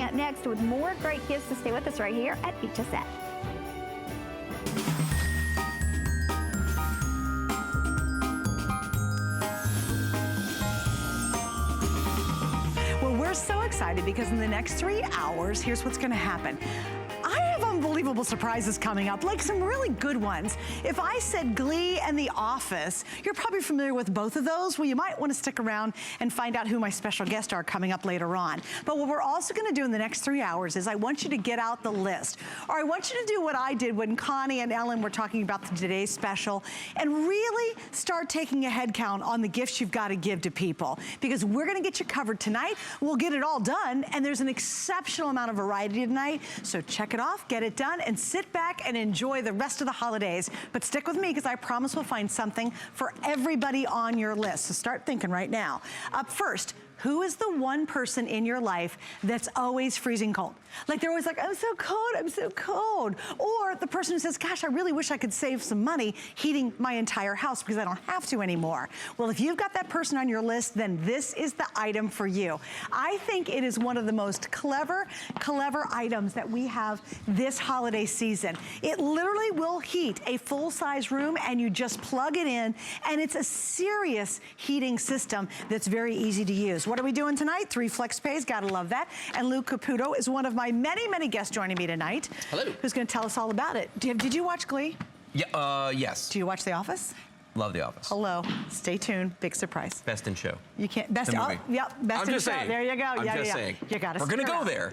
up next with more great gifts to stay with us right here at HSN. Well, we're so excited because in the next 3 hours, here's what's gonna happen. I have unbelievable surprises coming up, like some really good ones. If I said Glee and The Office, you're probably familiar with both of those. Well, you might want to stick around and find out who my special guests are coming up later on. But what we're also going to do in the next 3 hours is I want you to get out the list. Or I want you to do what I did when Connie and Ellen were talking about today's special and really start taking a head count on the gifts you've got to give to people. Because we're going to get you covered tonight. We'll get it all done. And there's an exceptional amount of variety tonight. So check it off, get it done, and sit back and enjoy the rest of the holidays. But stick with me because I promise we'll find something for everybody on your list. So start thinking right now. Up first, who is the one person in your life that's always freezing cold? Like they're always like, I'm so cold, I'm so cold. Or the person who says, gosh, I really wish I could save some money heating my entire house because I don't have to anymore. Well, if you've got that person on your list, then this is the item for you. I think it is one of the most clever items that we have this holiday season. It literally will heat a full-size room and you just plug it in and it's a serious heating system that's very easy to use. What are we doing tonight? 3 flex pays, gotta love that. And Lou Caputo is one of my many guests joining me tonight. Hello. Who's gonna tell us all about it. Did you watch Glee? Yeah, yes. Do you watch The Office? Love The Office. Hello, stay tuned, big surprise. Best in show. You can't, best, the movie. Oh, yep, best I'm in just show. saying. There you go, I'm just saying. You gotta We're gonna stick go around. there.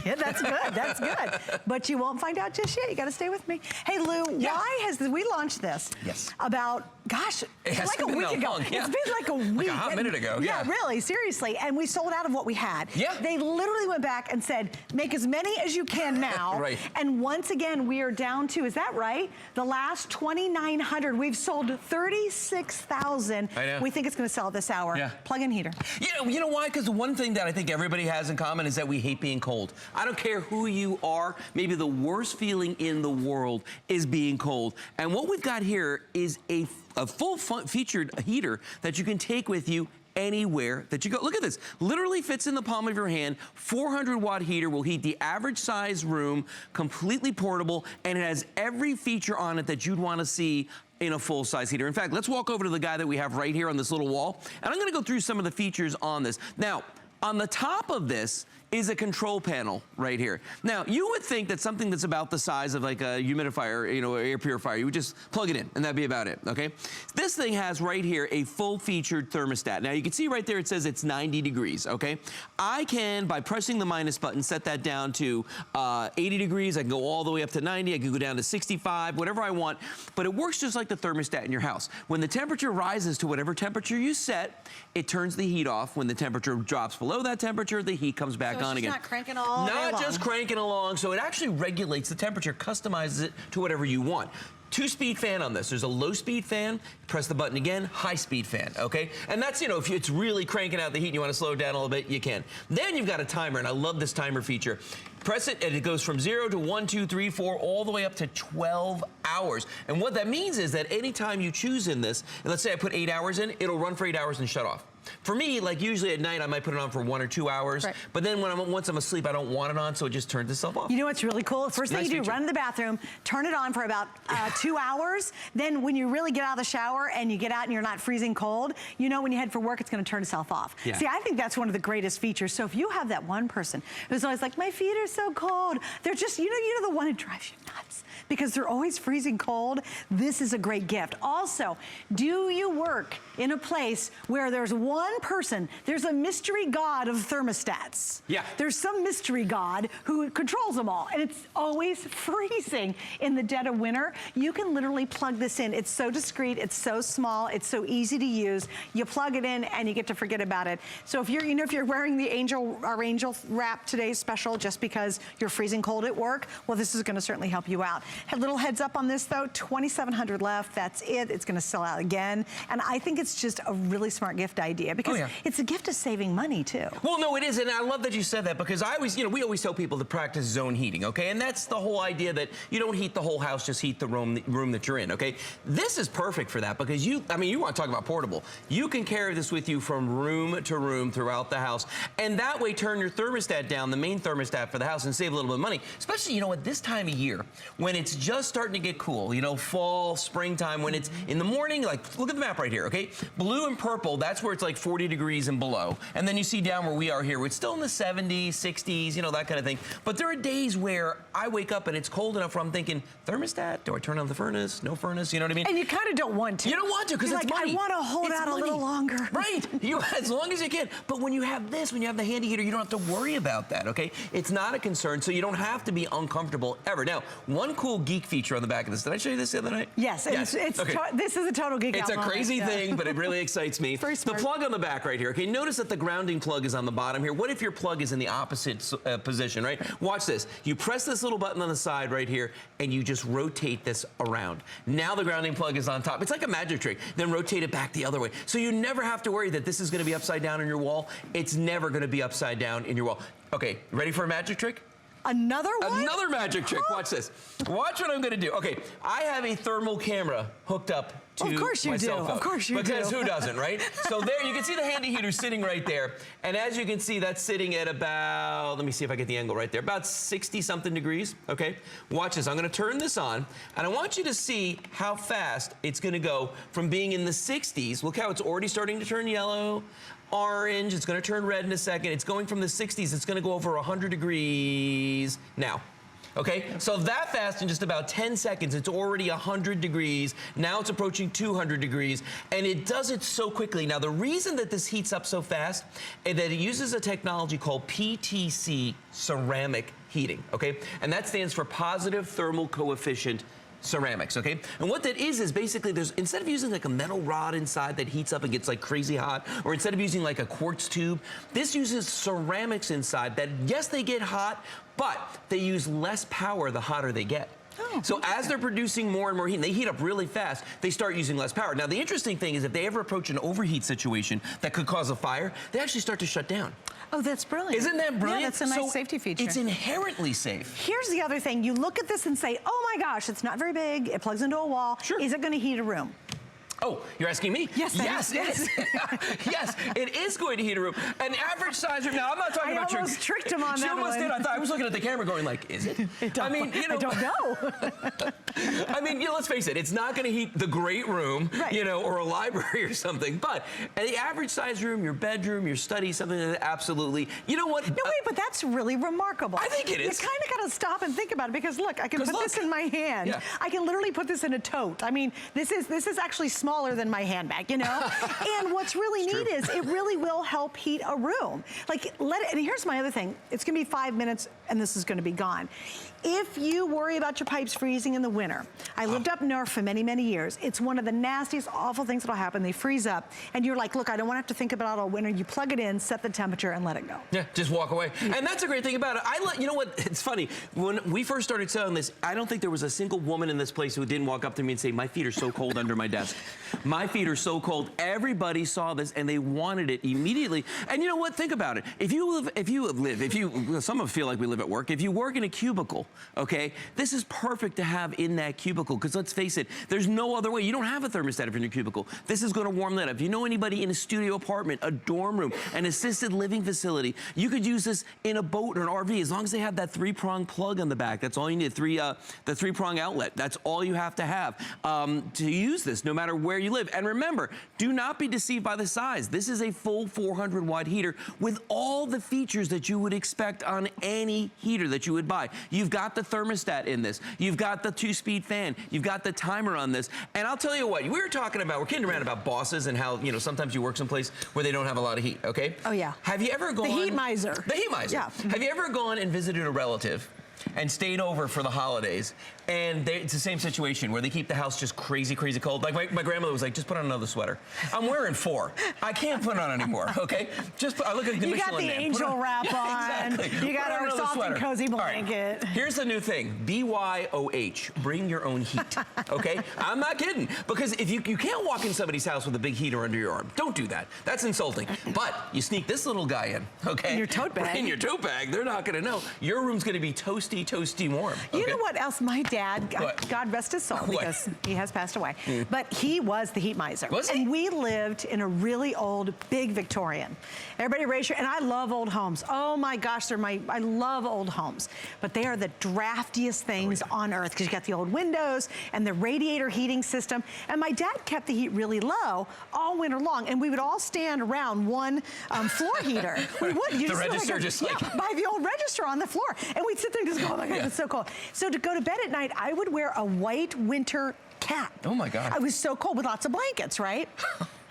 Yeah, that's good, that's good. But you won't find out just yet, you gotta stay with me. Hey Lou, why has we launched this? Yes. About, gosh, like a week ago. Long, yeah. It's been like a week. Like a hot minute ago, yeah. Yeah, really, seriously. And we sold out of what we had. Yeah. They literally went back and said, make as many as you can now. Right. And once again, we are down to, is that right? The last 2,900, we've sold 36,000. I know. We think it's gonna sell this hour. Yeah. Plug-in heater. Yeah, you know why? Because the one thing that I think everybody has in common is that we hate being cold. I don't care who you are, maybe the worst feeling in the world is being cold. And what we've got here is a full-featured heater that you can take with you anywhere that you go. Look at this, literally fits in the palm of your hand. 400-watt heater will heat the average size room, completely portable, and it has every feature on it that you'd want to see in a full-size heater. In fact, let's walk over to the guy that we have right here on this little wall, and I'm gonna go through some of the features on this. Now, on the top of this is a control panel right here. Now, you would think that something that's about the size of like a humidifier, you know, air purifier, you would just plug it in and that'd be about it, okay? This thing has right here a full-featured thermostat. Now, you can see right there it says it's 90 degrees, okay? I can, by pressing the minus button, set that down to 80 degrees. I can go all the way up to 90. I can go down to 65, whatever I want. But it works just like the thermostat in your house. When the temperature rises to whatever temperature you set, it turns the heat off. When the temperature drops below that temperature, the heat comes back on again. Not cranking all day long. Not just cranking along, so it actually regulates the temperature, customizes it to whatever you want. 2-speed fan on this. There's a low-speed fan, press the button again, high-speed fan, okay? And that's, you know, if it's really cranking out the heat and you want to slow it down a little bit, you can. Then you've got a timer, and I love this timer feature. Press it, and it goes from 0 to 1, 2, 3, 4, all the way up to 12 hours. And what that means is that anytime you choose in this, and let's say I put 8 hours in, it'll run for 8 hours and shut off. For me, like usually at night, I might put it on for 1 or 2 hours. Right. But then once I'm asleep, I don't want it on, so it just turns itself off. You know what's really cool? First thing you do, run to the bathroom, turn it on for about 2 hours. Then when you really get out of the shower and you get out and you're not freezing cold, you know when you head for work, it's gonna turn itself off. Yeah. See, I think that's one of the greatest features. So if you have that one person who's always like, my feet are so cold, they're just, you know the one who drives you nuts because they're always freezing cold, this is a great gift. Also, do you work in a place where there's one person, there's a mystery god of thermostats. Yeah. There's some mystery god who controls them all, and it's always freezing in the dead of winter. You can literally plug this in. It's so discreet, it's so small, it's so easy to use. You plug it in and you get to forget about it. So if you're, you know, if you're wearing the our angel wrap today's special just because you're freezing cold at work, well, this is gonna certainly help you out. A little heads up on this though, 2,700 left, that's it. It's gonna sell out again. And I think it's just a really smart gift idea. idea because yeah. it's a gift of saving money too. Well, no, it is, and I love that you said that because I always, we always tell people to practice zone heating, okay? And that's the whole idea that you don't heat the whole house, just heat the room that you're in, okay? This is perfect for that because you want to talk about portable. You can carry this with you from room to room throughout the house, and that way turn your thermostat down, the main thermostat for the house, and save a little bit of money. Especially, at this time of year when it's just starting to get cool, fall, springtime, when it's in the morning, like, look at the map right here, okay? Blue and purple, that's where it's like 40 degrees and below. And then you see down where we are here, it's still in the 70s, 60s, that kind of thing. But there are days where I wake up and it's cold enough where I'm thinking, thermostat, do I turn on the furnace? No furnace, you know what I mean? And you kind of don't want to. You don't want to because it's like, money. I want to hold out a little longer. Right, as long as you can. But when you have this, when you have the handy heater, you don't have to worry about that, okay? It's not a concern, so you don't have to be uncomfortable ever. Now, one cool geek feature on the back of this, did I show you this the other night? Yes, it's okay. This is a total geek It's out a crazy moment, thing, but it really excites me. Very smart. The plug on the back right here, okay? Notice that the grounding plug is on the bottom here. What if your plug is in the opposite position, right? Watch this. You press this little button on the side right here, and you just rotate this around. Now the grounding plug is on top. It's like a magic trick. Then rotate it back the other way. So you never have to worry that this is going to be upside down in your wall. It's never going to be upside down in your wall. Okay, ready for a magic trick? Another one? Another magic trick. Watch this. Watch what I'm going to do. Okay, I have a thermal camera hooked up to my cell phone. Of course you do. Because who doesn't, right? So there, you can see the handy heater sitting right there. And as you can see, that's sitting at about, let me see if I get the angle right there, about 60-something degrees, okay? Watch this. I'm going to turn this on, and I want you to see how fast it's going to go from being in the 60s. Look how it's already starting to turn yellow, orange. It's going to turn red in a second. It's going from the 60s. It's going to go over 100 degrees now. Okay, so that fast in just about 10 seconds, it's already 100 degrees. Now it's approaching 200 degrees, and it does it so quickly. Now, the reason that this heats up so fast is that it uses a technology called PTC ceramic heating, okay? And that stands for positive thermal coefficient ceramics, okay? And what that is basically instead of using like a metal rod inside that heats up and gets like crazy hot, or instead of using like a quartz tube, this uses ceramics inside that, yes, they get hot, but they use less power the hotter they get. Oh, so as they're producing more and more heat, and they heat up really fast, they start using less power. Now, the interesting thing is if they ever approach an overheat situation that could cause a fire, they actually start to shut down. Oh, that's brilliant. Isn't that brilliant? Yeah, that's a nice safety feature. It's inherently safe. Here's the other thing. You look at this and say, oh my gosh, it's not very big. It plugs into a wall. Sure. Is it going to heat a room? Oh, you're asking me? Yes, yes, it is. Yes, it is going to heat a room. An average size room. Now, I'm not talking about I almost tricked him on She that almost one. did. I was looking at the camera going like, is it? I mean, I don't know. I mean, let's face it, it's not going to heat the great room, right, or a library or something. But the average size room, your bedroom, your study, something like that, absolutely. You know what? No, wait, but that's really remarkable. I think it is. You kind of got to stop and think about it because look, I can put this in my hand. Yeah. I can literally put this in a tote. I mean, this is actually smaller than my handbag, And what's really neat is it really will help heat a room. Like, and here's my other thing. It's going to be 5 minutes and this is going to be gone. If you worry about your pipes freezing in the winter, I lived up north for many, many years. It's one of the nastiest, awful things that'll happen. They freeze up, and you're like, look, I don't want to have to think about it all winter. You plug it in, set the temperature, and let it go. Yeah, just walk away. And that's a great thing about it. You know what? It's funny. When we first started selling this, I don't think there was a single woman in this place who didn't walk up to me and say, my feet are so cold under my desk. My feet are so cold. Everybody saw this, and they wanted it immediately. And you know what? Think about it. Some of us feel like we live at work. If you work in a cubicle, okay, this is perfect to have in that cubicle because let's face it, there's no other way. You don't have a thermostat in your cubicle. This is going to warm that up. If you know anybody in a studio apartment, a dorm room, an assisted living facility, you could use this in a boat or an RV as long as they have that three-prong plug on the back. That's all you need, the three-prong outlet. That's all you have to have to use this no matter where you live. And remember, do not be deceived by the size. This is a full 400-watt heater with all the features that you would expect on any heater that you would buy. You've got the thermostat in this. You've got the 2-speed fan. You've got the timer on this. And I'll tell you what, we're kidding around about bosses and how, sometimes you work someplace where they don't have a lot of heat, okay? Oh, yeah. Have you ever gone... The heat miser. The heat miser. Yeah. Have you ever gone and visited a relative and stayed over for the holidays, and it's the same situation where they keep the house just crazy, crazy cold. Like my grandmother was like, just put on another sweater. I'm wearing 4. I can't put on anymore, okay? I look at the You got Michelin the Man. angel wrap Yeah, on. exactly. You got our soft and cozy blanket. Right. Here's the new thing, BYOH, bring your own heat, okay? I'm not kidding, because if you can't walk in somebody's house with a big heater under your arm. Don't do that. That's insulting. But you sneak this little guy in, okay? In your tote bag. In your tote bag. They're not gonna know. Your room's gonna be toasty, toasty warm. Okay? You know what else? My dad, What? God rest his soul, What? because he has passed away, but he was the heat miser. Was he? And we lived in a really old, big Victorian. Everybody raise your, and I love old homes. Oh my gosh, I love old homes. But they are the draftiest things on earth, because you got the old windows and the radiator heating system. And my dad kept the heat really low all winter long, and we would all stand around one floor heater. We would. The register just like... by the old register on the floor. And we'd sit there and just go, oh my God, it's so cold. So to go to bed at night, I would wear a white winter cap. Oh my God. I was so cold with lots of blankets, right?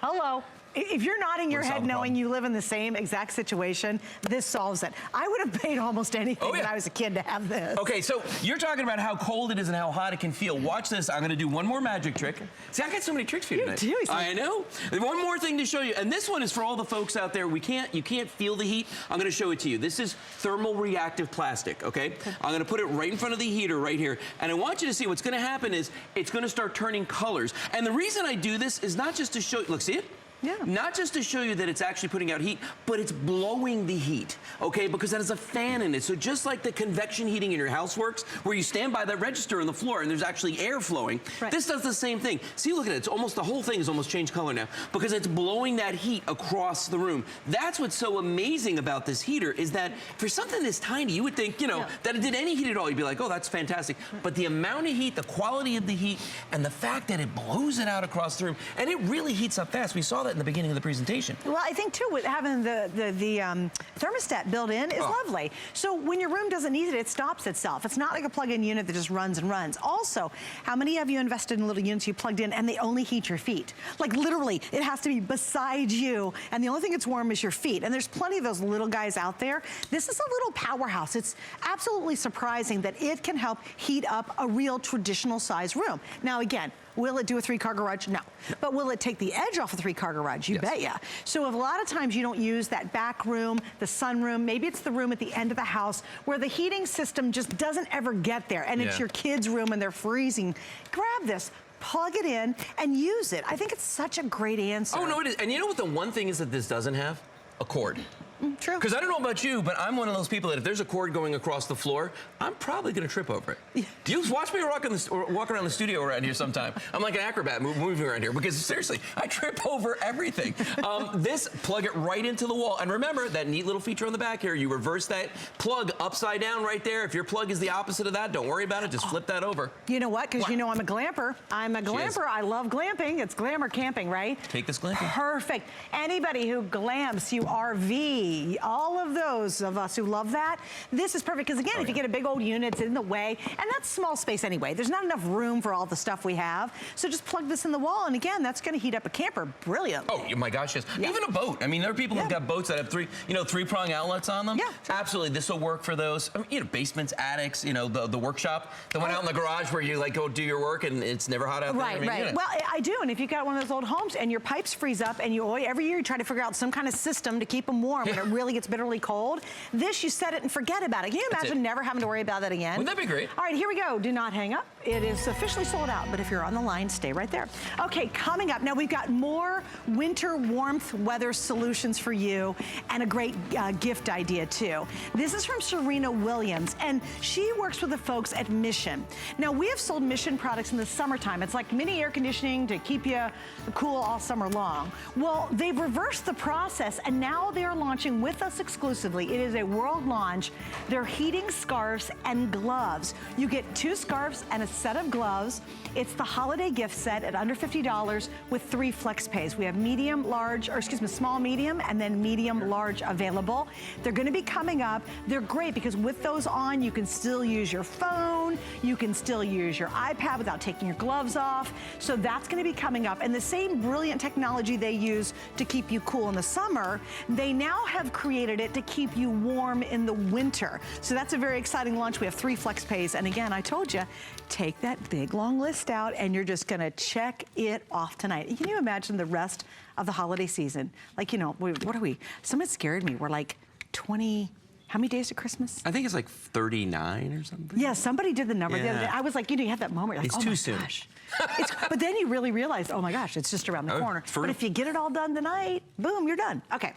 Hello. If you're nodding your head knowing you live in the same exact situation, this solves it. I would have paid almost anything when I was a kid to have this. Okay, so you're talking about how cold it is and how hot it can feel. Watch this. I'm going to do one more magic trick. See, I got so many tricks for you tonight. do. I know. One more thing to show you, and this one is for all the folks out there. You can't feel the heat. I'm going to show it to you. This is thermal reactive plastic, okay? I'm going to put it right in front of the heater right here, and I want you to see what's going to happen is it's going to start turning colors. And the reason I do this is not just to show you, look, see it? Yeah. Not just to show you that it's actually putting out heat, but it's blowing the heat, okay? Because that has a fan in it. So just like the convection heating in your house works, where you stand by that register on the floor and there's actually air flowing, this does the same thing. See, look at it. It's almost, the whole thing is almost changed color now because it's blowing that heat across the room. That's what's so amazing about this heater is that for something this tiny, you would think, you know, that it did any heat at all. You'd be like, oh, that's fantastic. But the amount of heat, the quality of the heat, and the fact that it blows it out across the room, and it really heats up fast. We saw that in the beginning of the presentation. Well, I think too, with having the thermostat built in is lovely. So when your room doesn't need it, it stops itself. It's not like a plug-in unit that just runs and runs. Also, how many of you invested in little units you plugged in and they only heat your feet? Like literally, it has to be beside you, and the only thing that's warm is your feet. And there's plenty of those little guys out there. This is a little powerhouse. It's absolutely surprising that it can help heat up a real traditional size room. Now again, will it do a 3-car garage? No. But will it take the edge off a 3-car garage? You bet ya. So if a lot of times you don't use that back room, the sunroom, maybe it's the room at the end of the house where the heating system just doesn't ever get there, and it's your kids' room and they're freezing, grab this, plug it in, and use it. I think it's such a great answer. Oh, no, it is. And you know what the one thing is that this doesn't have? A cord. True. Because I don't know about you, but I'm one of those people that if there's a cord going across the floor, I'm probably going to trip over it. You watch me walk around the studio around here sometime. I'm like an acrobat moving around here because seriously, I trip over everything. This, plug it right into the wall. And remember that neat little feature on the back here, you reverse that plug upside down right there. If your plug is the opposite of that, don't worry about it. Just flip that over. You know what? Because you know I'm a glamper. I'm a glamper. I love glamping. It's glamour camping, right? Take this glamping. Perfect. Anybody who glamps, you RV, all of those of us who love that, this is perfect. Because again, if you get a big old unit, it's in the way, and that's small space anyway. There's not enough room for all the stuff we have. So just plug this in the wall, and again, that's going to heat up a camper brilliantly. Oh my gosh, yes. Even a boat. I mean, there are people who've got boats that have three-prong outlets on them. Yeah. Absolutely, this will work for those. I mean, you know, basements, attics, you know, the workshop, the one out in the garage where you like go do your work and it's never hot out there. Right, I mean, right. you know. Well, I do, and if you've got one of those old homes and your pipes freeze up and every year you try to figure out some kind of system to keep them warm when it really gets bitterly cold, this, you set it and forget about it. Can you imagine never having to worry about that again? Wouldn't that be great? All right, here we go. Do not hang up. It is officially sold out, but if you're on the line, stay right there. Okay, coming up, now we've got more winter warmth weather solutions for you and a great gift idea too. This is from Serena Williams, and she works with the folks at Mission. Now, we have sold Mission products in the summertime. It's like mini air conditioning to keep you cool all summer long. Well, they've reversed the process, and now they're launching with us exclusively. It is a world launch. They're heating scarves and gloves. You get 2 scarves and a set of gloves. It's the holiday gift set at under $50 with 3 flex pays. We have medium, large, or excuse me, small, medium, and then medium, large available. They're going to be coming up. They're great because with those on, you can still use your phone. You can still use your iPad without taking your gloves off. So that's going to be coming up. And the same brilliant technology they use to keep you cool in the summer, they now have created it to keep you warm in the winter. So that's a very exciting launch. We have 3 flex pays. And again, I told you, take that big long list out and you're just gonna check it off tonight. Can you imagine the rest of the holiday season? Like, you know, what are we? Someone scared me. We're like 20, how many days to Christmas? I think it's like 39 or something. Yeah, somebody did the number the other day. Yeah. I was like, you know, you have that moment. Like, It's oh too my soon. Gosh. But then you really realize, oh my gosh, it's just around the corner. true. But if you get it all done tonight, boom, you're done. Okay,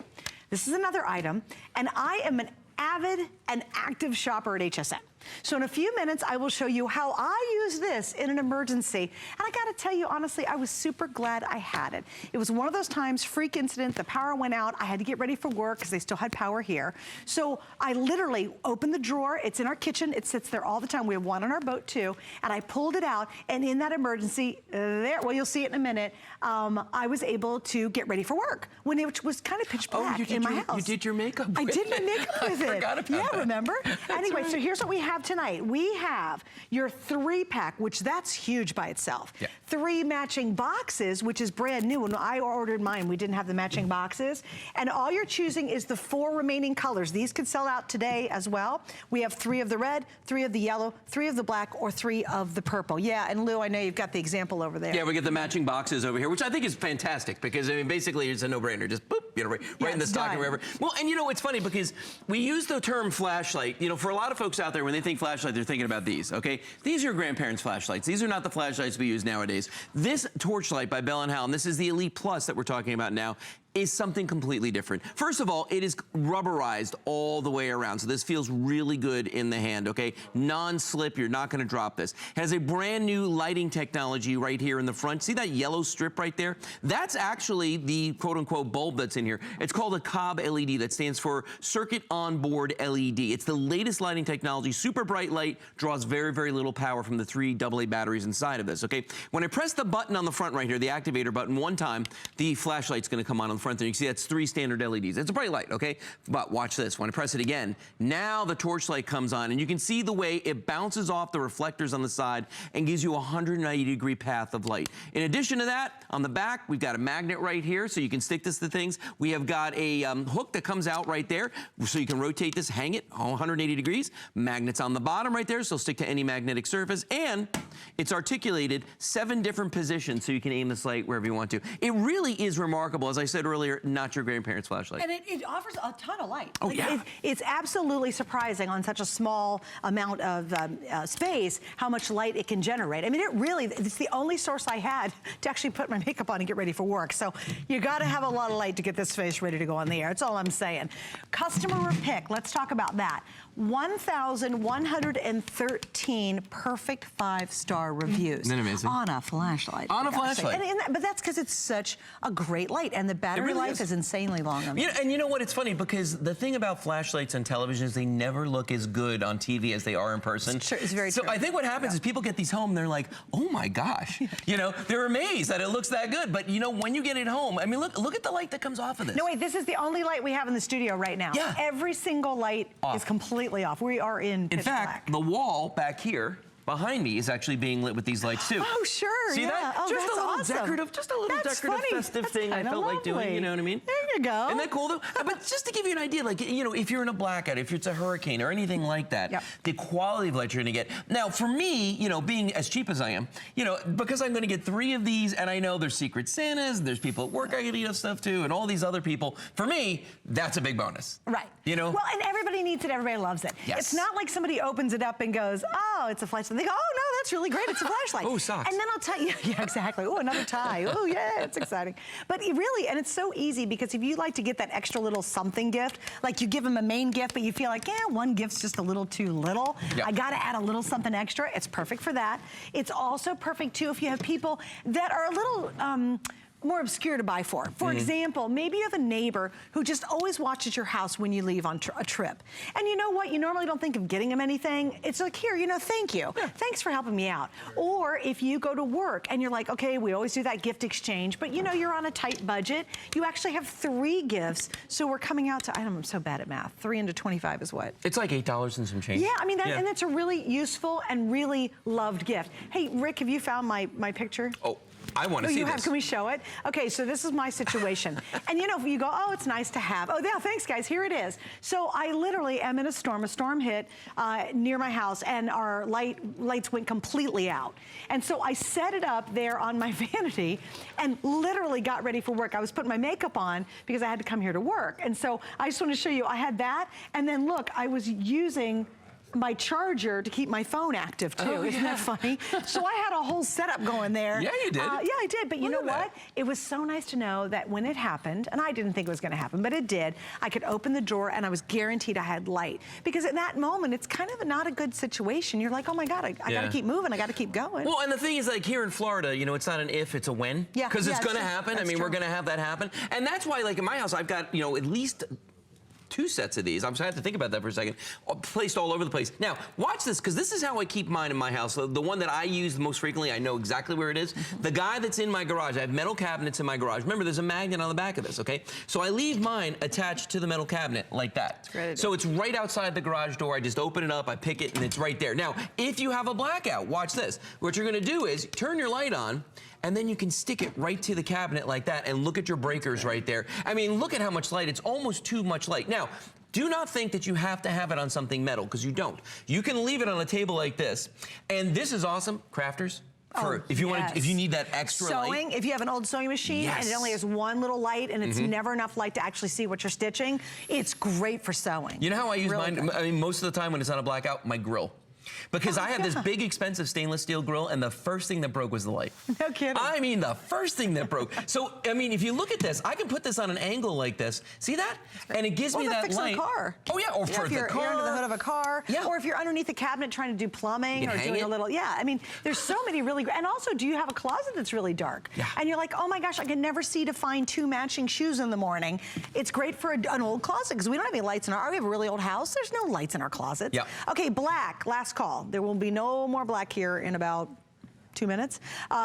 this is another item, and I am an avid and active shopper at HSN. So in a few minutes, I will show you how I use this in an emergency. And I gotta tell you, honestly, I was super glad I had it. It was one of those times, freak incident, the power went out, I had to get ready for work because they still had power here. So I literally opened the drawer, it's in our kitchen, it sits there all the time. We have one on our boat too. And I pulled it out, and in that emergency, well, you'll see it in a minute, I was able to get ready for work when it was kind of pitch black in my house. You did your makeup I with did my it. makeup with it. I forgot about that. Remember? Anyway, right. so here's what we have tonight. We have your 3-pack, which that's huge by itself. Yeah. 3 matching boxes, which is brand new. When I ordered mine, we didn't have the matching boxes. And all you're choosing is the 4 remaining colors. These could sell out today as well. We have 3 of the red, 3 of the yellow, 3 of the black, or 3 of the purple. Yeah, and Lou, I know you've got the example over there. Yeah, we get the matching boxes over here, which I think is fantastic because, I mean, basically it's a no-brainer. Just boop, you know, right in the stocking, done. wherever. Well, and you know, it's funny because we use the term flashlight. You know, for a lot of folks out there, when they think flashlight, they're thinking about these, okay? These are your grandparents' flashlights. These are not the flashlights we use nowadays. This Torchlight by Bell & Howell, and this is the Elite Plus that we're talking about now, is something completely different. First of all, it is rubberized all the way around, so this feels really good in the hand, okay? Non-slip, you're not gonna drop this. It has a brand new lighting technology right here in the front. See that yellow strip right there? That's actually the quote-unquote bulb that's in here. It's called a Cobb LED, that stands for Circuit On-Board LED. It's the latest lighting technology, super bright light, draws very, very little power from the 3 AA batteries inside of this, okay? When I press the button on the front right here, the activator button, one time, the flashlight's gonna come on the front there. You can see that's 3 standard LEDs. It's a bright light, okay? But watch this. When I press it again, now the torchlight comes on, and you can see the way it bounces off the reflectors on the side and gives you a 190-degree path of light. In addition to that, on the back, we've got a magnet right here, so you can stick this to things. We have got a hook that comes out right there, so you can rotate this, hang it 180 degrees. Magnets on the bottom right there, so it'll stick to any magnetic surface, and it's articulated 7 different positions, so you can aim this light wherever you want to. It really is remarkable, as I said earlier, not your grandparents' flashlight. And it offers a ton of light. Oh, yeah. It's absolutely surprising on such a small amount of space how much light it can generate. I mean, it's the only source I had to actually put my makeup on and get ready for work. So you gotta have a lot of light to get this face ready to go on the air. That's all I'm saying. Customer pick, let's talk about that. 1,113 perfect 5-star reviews. Isn't that amazing? On a flashlight. On a flashlight. But that's because it's such a great light, and the battery really life is insanely long on Yeah, and you know what? It's funny because the thing about flashlights on television is they never look as good on TV as they are in person. Sure, it's very so true. I think what happens is people get these home, they're like, oh my gosh. You know, they're amazed that it looks that good. But you know, when you get it home, I mean, look at the light that comes off of this. No, wait, this is the only light we have in the studio right now. Yeah. Every single light is completely off. We are in pitch In fact, black. the wall back here behind me is actually being lit with these lights too. Oh, sure, See yeah. that? Oh, just that's a little awesome. decorative, That's funny. festive That's thing I kinda felt like doing, lovely. you know what I mean? There you go. Isn't that cool though? But just to give you an idea, like, you know, if you're in a blackout, if it's a hurricane or anything like that, Yep. the quality of light you're gonna get. Now, for me, you know, being as cheap as I am, you know, because I'm gonna get 3 of these, and I know there's Secret Santas, and there's people at work I can eat stuff to, and all these other people, for me, that's a big bonus. Right. You know? Well, and everybody needs it, everybody loves it. Yes. It's not like somebody opens it up and goes, oh, it's a flashlight. They go, oh, no, that's really great, it's a flashlight. Oh, socks. And then I'll tell you, yeah, exactly. Oh, another tie. Oh, yeah, it's exciting. But it really, and it's so easy because if you like to get that extra little something gift, like you give them a main gift, but you feel like, yeah, one gift's just a little too little. Yeah. I gotta add a little something extra. It's perfect for that. It's also perfect too if you have people that are a little, more obscure to buy for. For example, maybe you have a neighbor who just always watches your house when you leave on a trip. And you know what? You normally don't think of getting them anything. It's like, here, you know, thank you. Yeah. Thanks for helping me out. Or if you go to work and you're like, okay, we always do that gift exchange, but you know, you're on a tight budget. You actually have 3 gifts. So we're coming out to, I'm so bad at math. 3 into 25 is what? It's like $8 and some change. Yeah, I mean, and that's a really useful and really loved gift. Hey, Rick, have you found my picture? Oh. I want to see this. Can we show it? Okay, so this is my situation. And you know, you go, oh, it's nice to have. Oh, yeah, thanks, guys. Here it is. So I literally am in a storm. A storm hit near my house, and our lights went completely out. And so I set it up there on my vanity and literally got ready for work. I was putting my makeup on because I had to come here to work. And so I just want to show you, I had that. And then look, I was using my charger to keep my phone active too. Oh, Isn't that funny? So I had a whole setup going there. Yeah, you did. Yeah, I did. But you know what? It was so nice to know that when it happened, and I didn't think it was going to happen, but it did, I could open the drawer and I was guaranteed I had light. Because at that moment, it's kind of not a good situation. You're like, oh my God, I got to keep moving. I got to keep going. Well, and the thing is, like here in Florida, you know, it's not an if, it's a when. Yeah. Because it's going to happen. I mean, we're going to have that happen. And that's why, like in my house, I've got, you know, at least 2 sets of these. I'm just going to have to think about that for a second. Placed all over the place. Now, watch this, because this is how I keep mine in my house. The one that I use the most frequently, I know exactly where it is. The guy that's in my garage, I have metal cabinets in my garage. Remember, there's a magnet on the back of this, okay? So I leave mine attached to the metal cabinet like that. So it's right outside the garage door. I just open it up, I pick it, and it's right there. Now, if you have a blackout, watch this. What you're going to do is turn your light on, and then you can stick it right to the cabinet like that and look at your breakers right there. I mean, look at how much light. It's almost too much light. Now, do not think that you have to have it on something metal, because you don't. You can leave it on a table like this. And this is awesome, crafters. If you need that extra light. If you have an old sewing machine and it only has one little light and it's never enough light to actually see what you're stitching, it's great for sewing. You know how I use mine? I mean, most of the time when it's on a blackout, my grill. Because I had this big, expensive stainless steel grill, and the first thing that broke was the light. No kidding. I mean, the first thing that broke. So, I mean, if you look at this, I can put this on an angle like this. See that? And it gives me that light. A car. Oh, yeah, or for the car. If you're under the hood of a car. Yeah. Or if you're underneath a cabinet trying to do plumbing or doing a little, I mean, there's so many really great. And also, do you have a closet that's really dark? Yeah. And you're like, oh my gosh, I can never see to find 2 matching shoes in the morning. It's great for an old closet, because we don't have any lights in we have a really old house. There's no lights in our closets. Yeah. Okay, black, last call. There will be no more black here in about 2 minutes.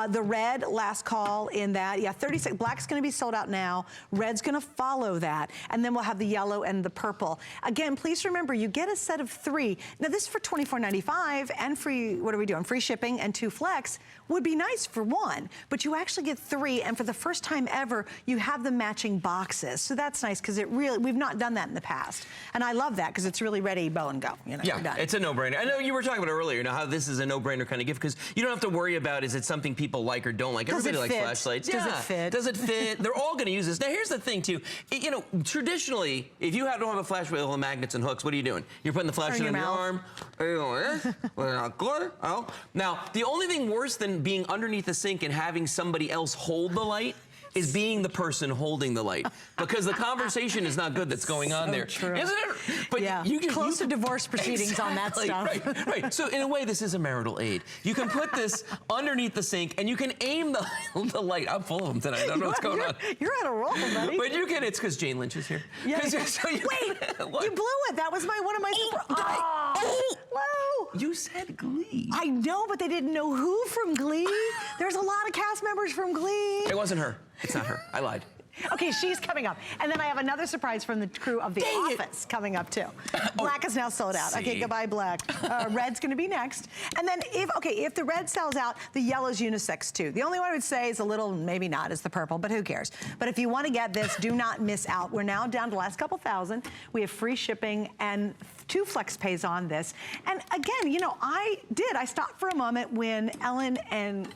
The red, last call in that. Yeah, 36. Black's going to be sold out now. Red's going to follow that. And then we'll have the yellow and the purple. Again, please remember, you get a set of 3. Now, this is for $24.95 and free, what are we doing? Free shipping and 2 flex would be nice for 1, but you actually get 3, and for the first time ever, you have the matching boxes. So that's nice, because we've not done that in the past. And I love that, because it's really ready, bow and go. You know, yeah, it's a no-brainer. I know you were talking about earlier, how this is a no-brainer kind of gift, because you don't have to worry about, is it something people like or don't like? Everybody likes flashlights. Does it fit? Does it fit? They're all going to use this. Now, here's the thing, too. You know, traditionally, if you don't have a flashlight with magnets and hooks, what are you doing? You're putting the flashlight in your arm. Now, the only thing worse than being underneath the sink and having somebody else hold the light is being the person holding the light, because the conversation is not good that's going on there. True. Isn't it? But you can close to divorce proceedings on that stuff. Right. So in a way, this is a marital aid. You can put this underneath the sink, and you can aim the light. I'm full of them tonight. I don't know what's going on. You're on a roll, buddy. But you can. It's because Jane Lynch is here. Yeah. Wait, you blew it. That was one of my. Hello. You said Glee. I know, but they didn't know who from Glee. There's a lot of cast members from Glee. It wasn't her. It's not her. I lied. Okay, she's coming up. And then I have another surprise from the crew of The Office coming up, too. Black is now sold out. Okay, goodbye, black. Red's going to be next. And then, if the red sells out, the yellow's unisex, too. The only one I would say is a little, maybe not, is the purple, but who cares? But if you want to get this, do not miss out. We're now down to the last couple thousand. We have free shipping and 2 flex pays on this. And again, you know, I stopped for a moment when Ellen and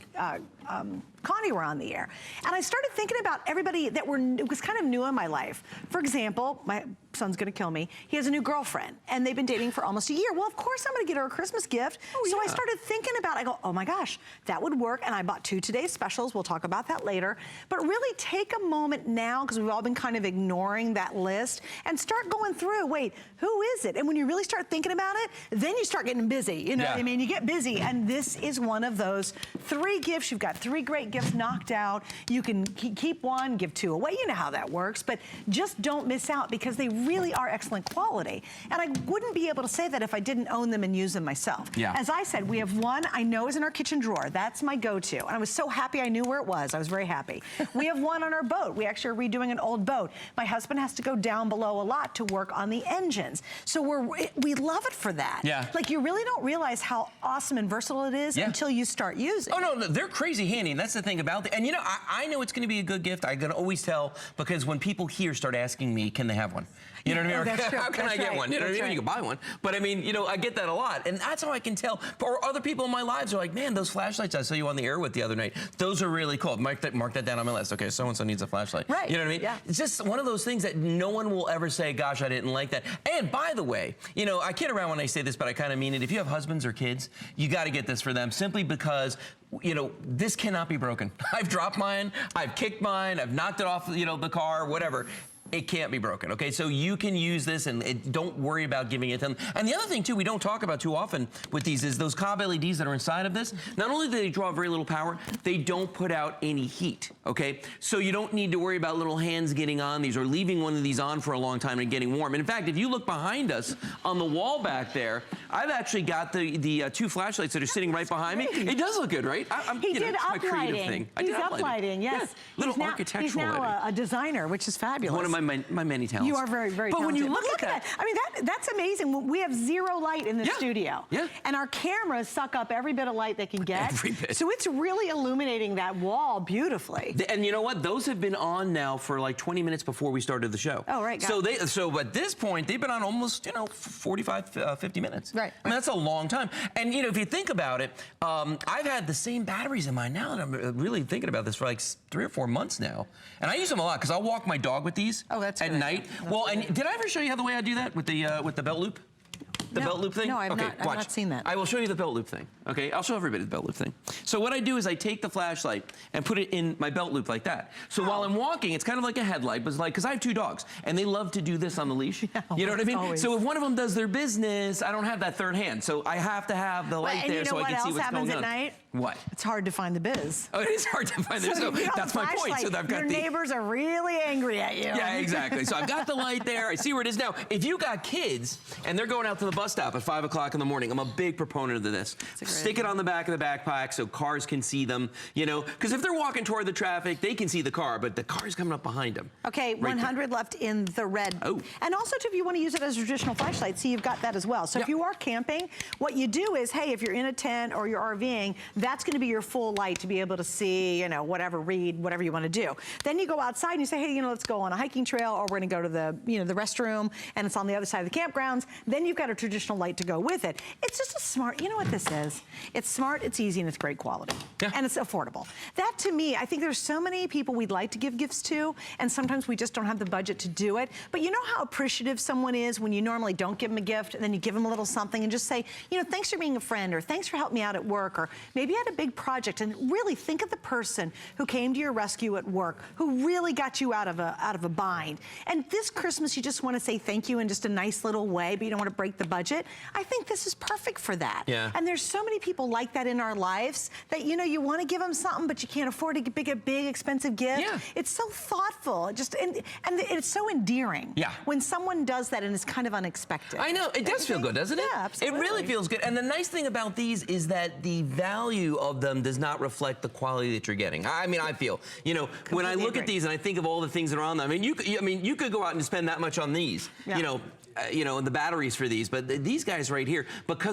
Connie were on the air. And I started thinking about everybody that was kind of new in my life. For example, my son's gonna kill me. He has a new girlfriend, and they've been dating for almost a year. Well, of course I'm gonna get her a Christmas gift. So I started thinking about it. I go, oh my gosh, that would work. And I bought 2 today's specials. We'll talk about that later. But really take a moment now, because we've all been kind of ignoring that list, and start going through, wait, who is it? And when you really start thinking about it, then you start getting busy. You know what I mean? You get busy, and this is one of those 3 gifts. You've got 3 great gifts knocked out. You can keep 1, give 2 away. You know how that works, but just don't miss out, because they really are excellent quality. And I wouldn't be able to say that if I didn't own them and use them myself. Yeah. As I said, we have 1 I know is in our kitchen drawer. That's my go-to. And I was so happy I knew where it was. I was very happy. We have 1 on our boat. We actually are redoing an old boat. My husband has to go down below a lot to work on the engines. So we're we love it for that. Yeah. Like, you really don't realize how awesome and versatile it is until you start using it. Oh, no, they're crazy handy, and that's the thing about it. And, you know, I know it's going to be a good gift. I can always tell, because when people here start asking me, can they have one? You know what I mean? That's true. How can I get one? You know what I mean? You can buy one. But, I mean, you know, I get that a lot. And that's how I can tell. Or other people in my lives are like, man, those flashlights I saw you on the air with the other night, those are really cool. Mark that down on my list. Okay, so-and-so needs a flashlight. Right. You know what I mean? Yeah. It's just one of those things that no one will ever say, gosh, I didn't like that. And by the way, you know, I kid around when I say this, but I kind of mean it. If you have husbands or kids, you got to get this for them, simply because, you know, this cannot be broken. I've dropped mine, I've kicked mine, I've knocked it off, you know, the car, whatever. It can't be broken, okay? So you can use this, and don't worry about giving it to them. And the other thing, too, we don't talk about too often with these is those Cobb LEDs that are inside of this. Not only do they draw very little power, they don't put out any heat, okay? So you don't need to worry about little hands getting on these or leaving one of these on for a long time and getting warm. And in fact, if you look behind us on the wall back there, I've actually got the two flashlights that are sitting right behind me. It does look good, right? He did uplighting. He's uplighting, yes. Little architectural He's now lighting. a designer, which is fabulous. One of my many talents. You are very, very But talented. when you look at that, I mean, that's amazing. We have zero light in the studio. Yeah. And our cameras suck up every bit of light they can get. Every bit. So it's really illuminating that wall beautifully. And you know what? Those have been on now for like 20 minutes before we started the show. Oh, right. So at this point, they've been on almost, you know, 45, 50 minutes. Right. I mean, that's a long time. And, you know, if you think about it, I've had the same batteries in mine now, and I'm really thinking about this for like 3 or 4 months now. And I use them a lot because I'll walk my dog with these at night. Well, and did I ever show you how the way I do that with the belt loop? The belt loop thing? No, I've okay, not seen that. I will show you the belt loop thing, okay? I'll show everybody the belt loop thing. So what I do is I take the flashlight and put it in my belt loop like that. So while I'm walking, it's kind of like a headlight, but it's like, because I have 2 dogs, and they love to do this on the leash. You know what I mean? Always. So if one of them does their business, I don't have that third hand. So I have to have the light there so I can see what's going on. And you know what else happens at night? What? It's hard to find the biz. Oh, it is hard to find. So that's my point. So I've got your neighbors are really angry at you. Yeah, exactly. So I've got the light there. I see where it is now. If you got kids and they're going out to the bus stop at 5 o'clock in the morning, I'm a big proponent of this. Stick it on the back of the backpack so cars can see them, you know, because if they're walking toward the traffic, they can see the car, but the car's coming up behind them. Okay, right 100 left in the red. Oh. And also, too, if you want to use it as a traditional flashlight, see, you've got that as well. So if you are camping, what you do is, hey, if you're in a tent or you're RVing, that's going to be your full light to be able to see, you know, whatever, read, whatever you want to do. Then you go outside and you say, hey, you know, let's go on a hiking trail, or we're going to go to the, you know, the restroom, and it's on the other side of the campgrounds. Then you've got a traditional light to go with it. It's just a smart, you know what this is? It's smart, it's easy, and it's great quality. Yeah. And it's affordable. That, to me, I think there's so many people we'd like to give gifts to, and sometimes we just don't have the budget to do it. But you know how appreciative someone is when you normally don't give them a gift, and then you give them a little something and just say, you know, thanks for being a friend, or thanks for helping me out at work, or maybe you had a big project, and really think of the person who came to your rescue at work, who really got you out of a bind. And this Christmas, you just want to say thank you in just a nice little way, but you don't want to break the budget. I think this is perfect for that. Yeah. And there's so many people like that in our lives that, you know, you want to give them something, but you can't afford to get a big expensive gift. Yeah. It's so thoughtful, and it's so endearing. Yeah. When someone does that and it's kind of unexpected. I know, it does feel good, doesn't it? Yeah, absolutely. It really feels good. And the nice thing about these is that the value of them does not reflect the quality that you're getting. I mean, I feel, you know, when I look at these and I think of all the things that are on them, I mean, you could go out and spend that much on these, you know, the batteries for these, but these guys right here,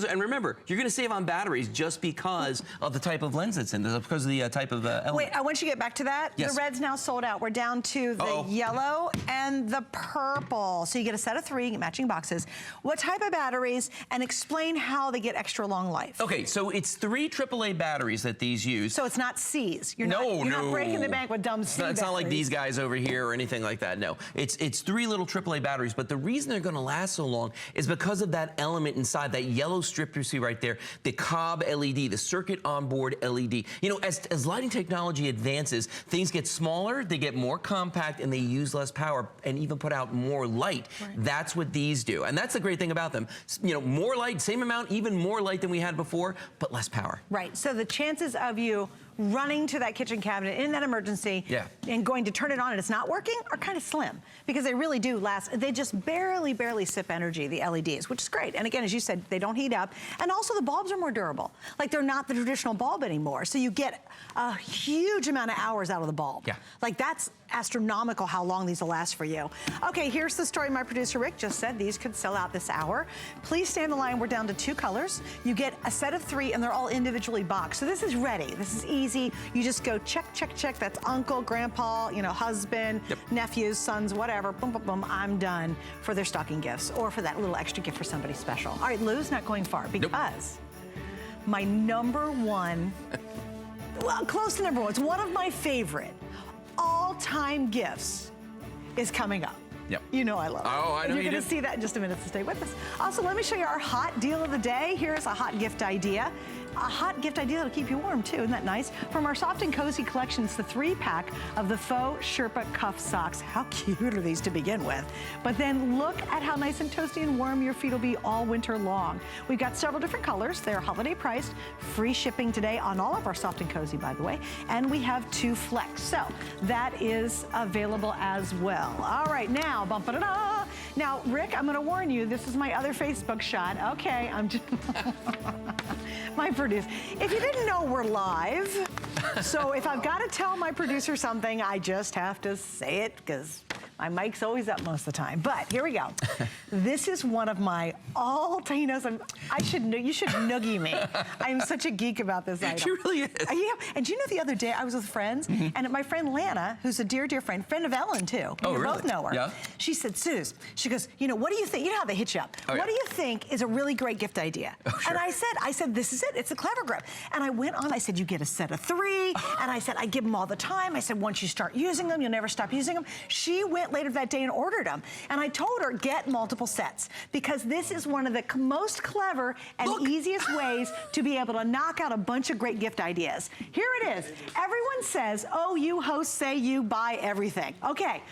and remember, you're going to save on batteries just because of the type of lens that's in this, because of the type of element. Wait, I want you to get back to that. Yes. The red's now sold out. We're down to the yellow and the purple. So you get a set of 3, you get matching boxes. What type of batteries, and explain how they get extra long life. Okay, so it's 3 AAA batteries that these use. So it's not C's. You're No. not breaking the bank with dumb C It's not like batteries. these guys over here or anything like that. No, it's 3 little AAA batteries. But the reason they're going to last so long is because of that element inside, that yellow strip you see right there, the Cobb LED, the circuit onboard LED. You know, as lighting technology advances, things get smaller, they get more compact, and they use less power and even put out more light. Right. That's what these do, and that's the great thing about them. You know, more light, same amount, even more light than we had before, but less power. Right. So the chances of you running to that kitchen cabinet in that emergency and going to turn it on and it's not working are kind of slim because they really do last. They just barely sip energy, the LEDs, which is great. And again, as you said, they don't heat up. And also the bulbs are more durable. Like they're not the traditional bulb anymore. So you get a huge amount of hours out of the bulb. Yeah. Like that's astronomical how long these will last for you. Okay, here's the story my producer Rick just said. These could sell out this hour. Please stay on the line. We're down to 2 colors. You get a set of 3 and they're all individually boxed. So this is ready. This is easy. You just go check. That's uncle, grandpa, you know, husband, nephews, sons, whatever. Boom, boom, boom. I'm done for their stocking gifts or for that little extra gift for somebody special. All right, Lou's not going far because my number one, well, close to number one, it's one of my favorite all-time gifts is coming up. Yep. You know I love it. Oh, I know You're you going to see that in just a minute, so stay with us. Also, let me show you our hot deal of the day. Here's a hot gift idea. A hot gift idea that'll keep you warm, too. Isn't that nice? From our Soft and Cozy collection, it's the 3-pack of the faux Sherpa cuff socks. How cute are these to begin with? But then look at how nice and toasty and warm your feet will be all winter long. We've got several different colors. They're holiday priced. Free shipping today on all of our Soft and Cozy, by the way. And we have 2 flex. So that is available as well. All right, now, bum-ba-da-da. Now, Rick, I'm going to warn you, this is my other Facebook shot. Okay, I'm just... my producer. If you didn't know, we're live. So if I've got to tell my producer something, I just have to say it because my mic's always up most of the time. But here we go. This is one of my all-time, you should noogie me. I'm such a geek about this item. She really is. Yeah, and do you know the other day I was with friends, and my friend Lana, who's a dear friend of Ellen too. Oh, you really? both know her. Yeah. She said, Suze, she goes, you know, what do you think? You know how they hit you up. Oh, what do you think is a really great gift idea? Oh, sure. And I said, this is it. It's a Clever Grip. And I went on, I said, you get a set of 3. And I said, I give them all the time. I said, once you start using them, you'll never stop using them. She went later that day and ordered them. And I told her, get multiple sets because this is one of the most clever and easiest ways to be able to knock out a bunch of great gift ideas. Here it is. Everyone says, oh, you hosts say you buy everything. Okay.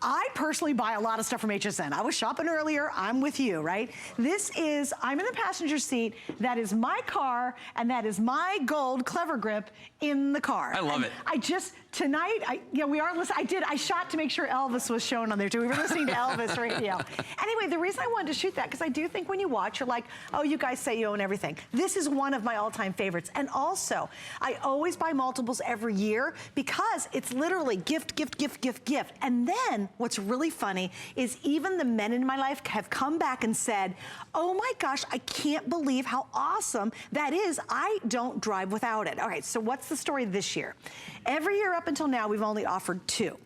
I personally buy a lot of stuff from HSN. I was shopping earlier. I'm with you, right? I'm in the passenger seat. That is my car, and that is my gold Clever Grip in the car. I love it. Tonight, we are listening. I shot to make sure Elvis was shown on there too. We were listening to Elvis radio. Anyway, the reason I wanted to shoot that, because I do think when you watch, you're like, oh, you guys say you own everything. This is one of my all-time favorites. And also, I always buy multiples every year because it's literally gift. And then what's really funny is even the men in my life have come back and said, oh my gosh, I can't believe how awesome that is. I don't drive without it. All right, so what's the story this year? Every year up until now, we've only offered 2.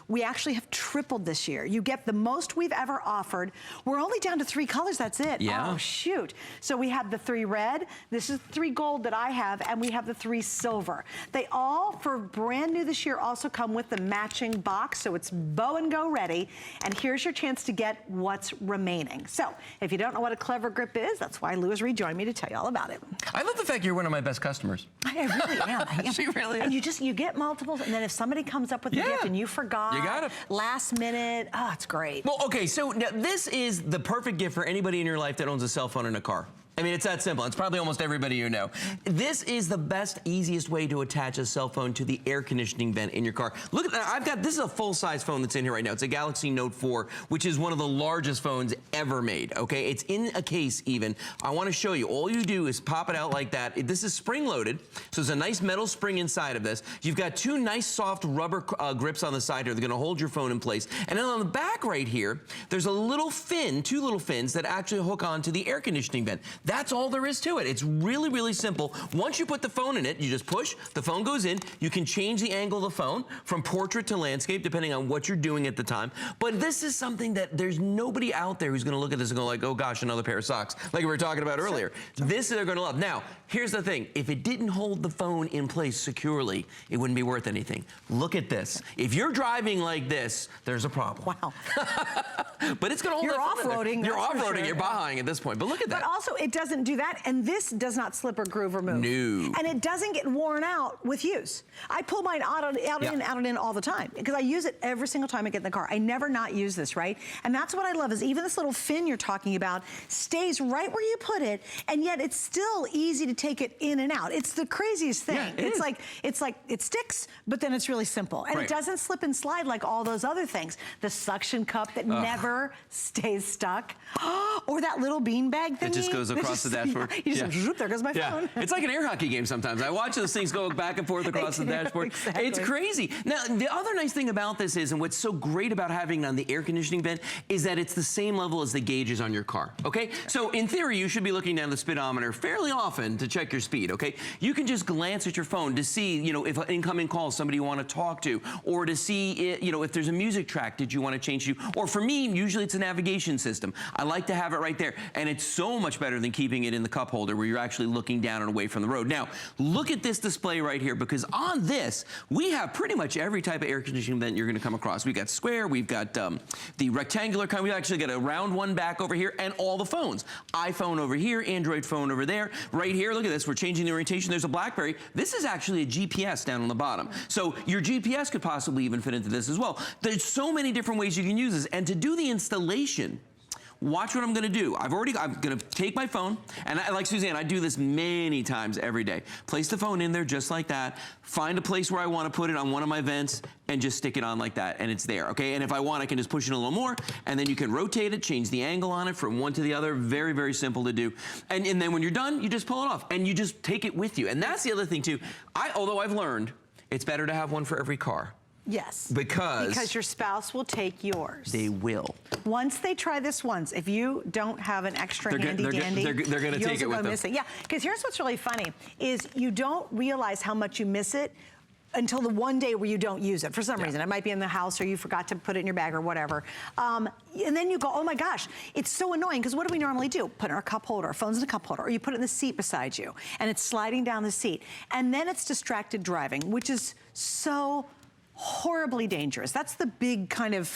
We actually have tripled this year. You get the most we've ever offered. We're only down to 3 colors, that's it. Yeah. Oh, shoot. So we have the 3 red, this is 3 gold that I have, and we have the 3 silver. They all, for brand new this year, also come with the matching box, so it's bow and go ready. And here's your chance to get what's remaining. So if you don't know what a Clever Grip is, that's why Lou has rejoined me to tell you all about it. I love the fact you're one of my best customers. I really am. I am. She really is. And you get multiples, and then if somebody comes up with a gift and you forgot, you got it. Last minute, oh, it's great. Well, okay, so now this is the perfect gift for anybody in your life that owns a cell phone and a car. I mean, it's that simple. It's probably almost everybody you know. This is the best, easiest way to attach a cell phone to the air conditioning vent in your car. Look at that. This is a full-size phone that's in here right now. It's a Galaxy Note 4, which is one of the largest phones ever made, okay? It's in a case even. I want to show you. All you do is pop it out like that. This is spring-loaded, so there's a nice metal spring inside of this. You've got 2 nice soft rubber grips on the side here. They're going to hold your phone in place. And then on the back right here, there's a little fin, 2 little fins that actually hook onto the air conditioning vent. That's all there is to it. It's really, really simple. Once you put the phone in it, you just push, the phone goes in. You can change the angle of the phone from portrait to landscape, depending on what you're doing at the time. But this is something that there's nobody out there who's going to look at this and go like, oh gosh, another pair of socks, like we were talking about earlier. This they're going to love. Now, here's the thing. If it didn't hold the phone in place securely, it wouldn't be worth anything. Look at this. If you're driving like this, there's a problem. Wow. But it's going to hold You're that phone in there. off-roading. You're that's for off-roading. sure. You're behind at this point. But look at that. But also, it doesn't do that, and this does not slip or groove or move. No. And it doesn't get worn out with use. I pull mine out and in all the time because I use it every single time I get in the car. I never not use this, right? And that's what I love is even this little fin you're talking about stays right where you put it, and yet it's still easy to take it in and out. It's the craziest thing. Yeah, it's like it sticks, but then it's really simple. And it doesn't slip and slide like all those other things. The suction cup that never stays stuck. Or that little beanbag thingy. It just goes across the dashboard. You just, zoop, there goes my phone. It's like an air hockey game sometimes. I watch those things go back and forth across the dashboard. Exactly. It's crazy. Now, the other nice thing about this is, and what's so great about having on the air conditioning vent, is that it's the same level as the gauges on your car, okay? So in theory, you should be looking down the speedometer fairly often to check your speed, okay? You can just glance at your phone to see, you know, if an incoming call, somebody you want to talk to, or to see, you know, if there's a music track, did you want to change to? Or for me, usually it's a navigation system. I like to have it right there, and it's so much better than keeping it in the cup holder where you're actually looking down and away from the road. Now, look at this display right here, because on this, we have pretty much every type of air conditioning vent you're going to come across. We've got square, we've got the rectangular kind, we've actually got a round one back over here, and all the phones. iPhone over here, Android phone over there. Right here, look at this, we're changing the orientation. There's a BlackBerry. This is actually a GPS down on the bottom. So your GPS could possibly even fit into this as well. There's so many different ways you can use this, and to do the installation, watch what I'm gonna do. I'm gonna take my phone, and like Suzanne, I do this many times every day. Place the phone in there just like that, find a place where I wanna put it on one of my vents, and just stick it on like that, and it's there, okay? And if I want, I can just push it a little more, and then you can rotate it, change the angle on it from one to the other. Very, very simple to do. And then when you're done, you just pull it off, and you just take it with you. And that's the other thing too. Although I've learned, it's better to have one for every car. Yes. Because your spouse will take yours. They will. Once they try this once, if you don't have an extra handy dandy, they're going to take it with them. Miss it. Yeah, because here's what's really funny is you don't realize how much you miss it until the one day where you don't use it for some reason. It might be in the house or you forgot to put it in your bag or whatever. And then you go, oh my gosh, it's so annoying because what do we normally do? Put it in our cup holder, our phone's in a cup holder, or you put it in the seat beside you and it's sliding down the seat. And then it's distracted driving, which is so horribly dangerous. That's the big kind of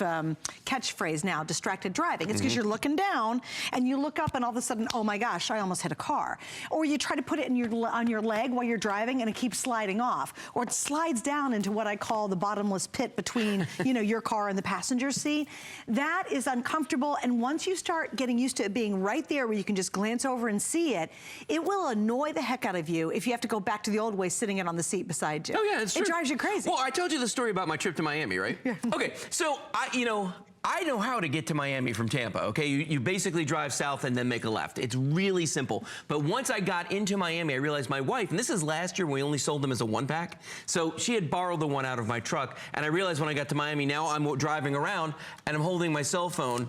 catchphrase now, distracted driving. It's because you're looking down and you look up and all of a sudden, oh my gosh, I almost hit a car. Or you try to put it in on your leg while you're driving and it keeps sliding off. Or it slides down into what I call the bottomless pit between your car and the passenger seat. That is uncomfortable, and once you start getting used to it being right there where you can just glance over and see it, it will annoy the heck out of you if you have to go back to the old way sitting it on the seat beside you. Oh yeah, it's true. It drives you crazy. Well, I told you the story about my trip to Miami, right? Yeah. Okay, so I know how to get to Miami from Tampa, okay? You basically drive south and then make a left. It's really simple. But once I got into Miami, I realized my wife, and this is last year when we only sold them as a one pack, so she had borrowed the one out of my truck, and I realized when I got to Miami, now I'm driving around and I'm holding my cell phone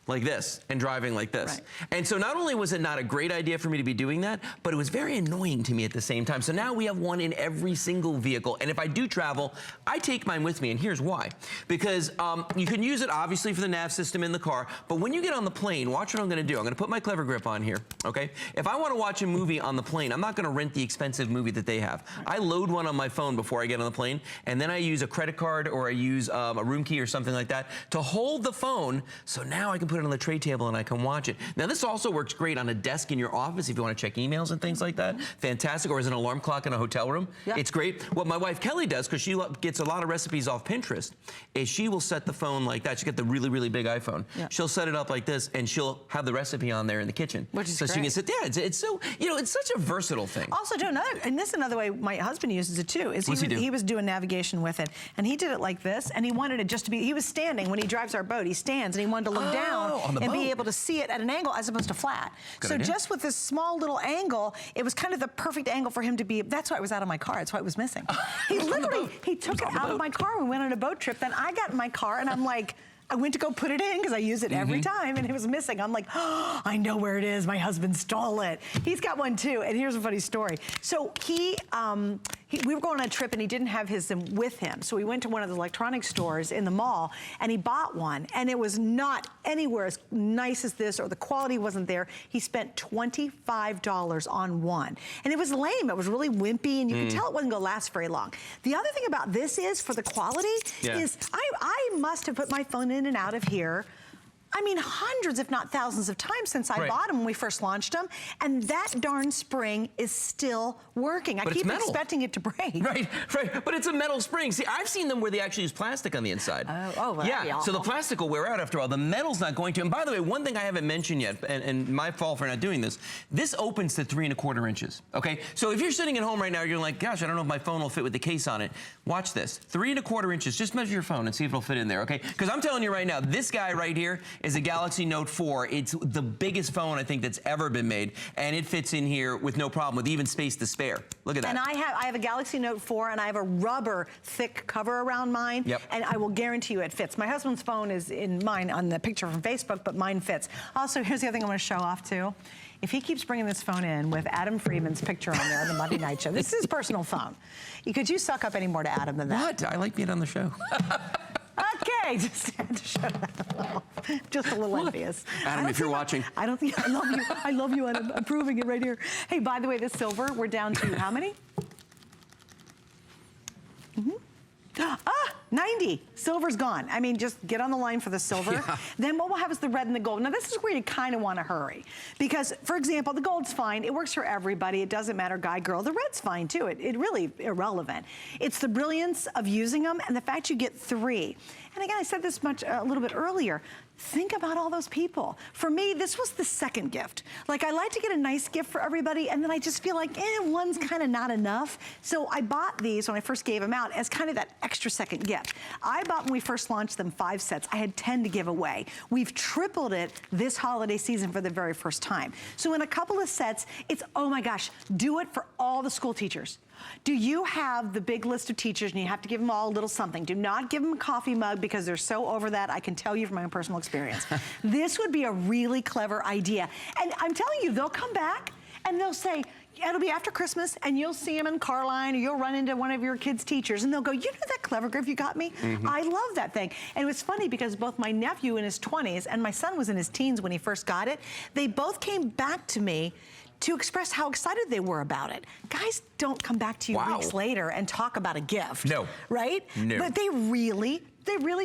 like this and driving like this. Right. And so not only was it not a great idea for me to be doing that, but it was very annoying to me at the same time. So now we have one in every single vehicle. And if I do travel, I take mine with me. And here's why. Because you can use it obviously for the nav system in the car, but when you get on the plane, watch what I'm gonna do. I'm gonna put my Clever Grip on here, okay? If I wanna watch a movie on the plane, I'm not gonna rent the expensive movie that they have. I load one on my phone before I get on the plane, and then I use a credit card or I use a room key or something like that to hold the phone, so now I can put it on the tray table and I can watch it. Now this also works great on a desk in your office if you want to check emails and things like that. Fantastic. Or as an alarm clock in a hotel room. Yeah. It's great. What my wife Kelly does, because she gets a lot of recipes off Pinterest, is she will set the phone like that. She's got the really, really big iPhone. Yeah. She'll set it up like this and she'll have the recipe on there in the kitchen. Which is so great. she can sit there. It's so, it's such a versatile thing. Also do another way my husband uses it too, is he was doing navigation with it, and he did it like this, and he wanted it just to be, he was standing when he drives our boat, he stands and he wanted to look down and be able to see it at an angle as opposed to flat. Good idea. Just with this small little angle, it was kind of the perfect angle for him to be. That's why it was out of my car. That's why it was missing. He literally, he took it out of my car when we went on a boat trip. Then I got in my car and I'm like, I went to go put it in because I use it every time, and it was missing. I'm like, oh, I know where it is. My husband stole it. He's got one too, and here's a funny story. So we were going on a trip and he didn't have his with him. So we went to one of the electronics stores in the mall and he bought one, and it was not anywhere as nice as this, or the quality wasn't there. He spent $25 on one. And it was lame. It was really wimpy, and you could tell it wasn't gonna last very long. The other thing about this is, for the quality, is I must have put my phone in and out of here I mean, hundreds, if not thousands of times since I bought them when we first launched them, and that darn spring is still working. I keep expecting it to break. Right, but it's a metal spring. See, I've seen them where they actually use plastic on the inside. Well, yeah, so the plastic will wear out after all. The metal's not going to. And by the way, one thing I haven't mentioned yet, and my fault for not doing this opens to 3 1/4 inches, okay? So if you're sitting at home right now, you're like, gosh, I don't know if my phone will fit with the case on it. Watch this, 3 1/4 inches. Just measure your phone and see if it'll fit in there, okay? Because I'm telling you right now, this guy right here is a Galaxy Note 4. It's the biggest phone I think that's ever been made, and it fits in here with no problem, with even space to spare. Look at that. And I have a Galaxy Note 4, and I have a rubber thick cover around mine, and I will guarantee you it fits. My husband's phone is in mine on the picture from Facebook, but mine fits. Also, here's the other thing I want to show off too. If he keeps bringing this phone in with Adam Friedman's picture on there on the Monday Night Show, this is his personal phone. Could you suck up any more to Adam than that? What? I like being on the show. Okay, just had to show that. Just a little envious. Adam, if you're watching. I don't think, I love you. I love you, and I'm proving it right here. Hey, by the way, this silver, we're down to how many? 90. Silver's gone. I mean, just get on the line for the silver. Yeah. Then what we'll have is the red and the gold. Now, this is where you kind of want to hurry. Because, for example, the gold's fine. It works for everybody. It doesn't matter, guy, girl. The red's fine, too. It really irrelevant. It's the brilliance of using them and the fact you get 3. And again, I said this a little bit earlier. Think about all those people. For me, this was the second gift. Like, I like to get a nice gift for everybody, and then I just feel like, one's kind of not enough. So I bought these when I first gave them out as kind of that extra second gift. I bought, when we first launched them, 5 sets. I had 10 to give away. We've tripled it this holiday season for the very first time. So in a couple of sets, it's, oh my gosh, do it for all the school teachers. Do you have the big list of teachers and you have to give them all a little something? Do not give them a coffee mug because they're so over that. I can tell you from my own personal experience. This would be a really clever idea. And I'm telling you, they'll come back and they'll say, it'll be after Christmas, and you'll see them in Carline, or you'll run into one of your kids' teachers, and they'll go, you know that clever gift you got me? I love that thing. And it was funny because both my nephew in his 20s and my son was in his teens when he first got it. They both came back to me to express how excited they were about it. Guys don't come back to you weeks later and talk about a gift. No. Right? No. But they really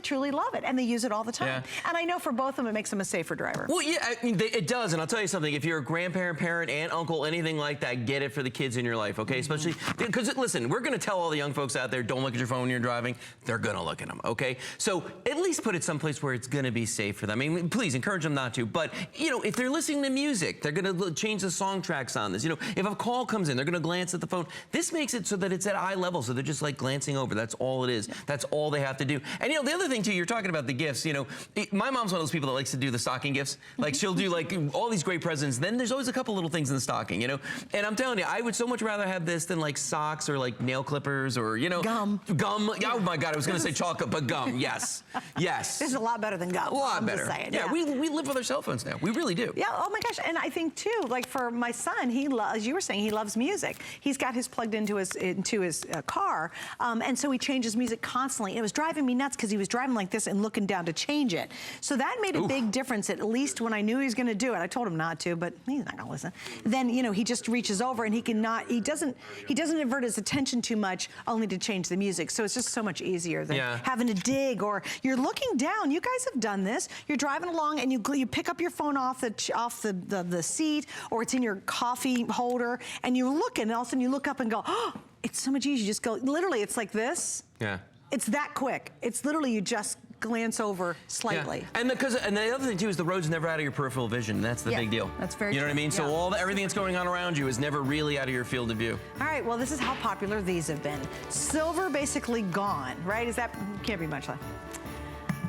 truly love it, and they use it all the time. Yeah. And I know for both of them, it makes them a safer driver. Well, yeah, I mean, it does, and I'll tell you something. If you're a grandparent, parent, aunt, uncle, anything like that, get it for the kids in your life, okay? Especially, because listen, we're gonna tell all the young folks out there, don't look at your phone when you're driving. They're gonna look at them, okay? So at least put it someplace where it's gonna be safe for them. I mean, please encourage them not to. But, you know, if they're listening to music, they're gonna change the song tracks on this. You know, if a call comes in, they're gonna glance at the phone. This makes it so that it's at eye level, so they're just like glancing over. That's all it is. That's all they have to do. And, you know, the other thing, too, you're talking about the gifts, you know, my mom's one of those people that likes to do the stocking gifts. Like, she'll do like all these great presents, then there's always a couple little things in the stocking, you know? And I'm telling you, I would so much rather have this than like socks or like nail clippers or, you know. Gum. Oh my God, I was gonna say chocolate, but gum, yes. Yes. This is a lot better than gum. A lot I'm better. Just saying. Yeah, we live with our cell phones now. We really do. Yeah, oh my gosh, and I think too, like for my son, he loves, as you were saying, he loves music. He's got his plugged into his car, and so he changes music constantly. It was driving me nuts because he was driving like this and looking down to change it. So that made a big difference, at least when I knew he was gonna do it. I told him not to, but he's not gonna listen. Then, you know, he just reaches over and he doesn't avert his attention too much only to change the music. So it's just so much easier than having to dig, or you're looking down. You guys have done this. You're driving along and you pick up your phone off the seat, or it's in your coffee holder, and you're looking, and all of a sudden you look up and go, oh, it's so much easier. You just go, literally, it's like this. Yeah. It's that quick. It's literally, you just glance over slightly. Yeah. And the other thing too is the road's never out of your peripheral vision. That's the big deal. That's very You know what I mean? true. So everything that's going on around you is never really out of your field of view. All right, well, this is how popular these have been. Silver basically gone, right? Can't be much left.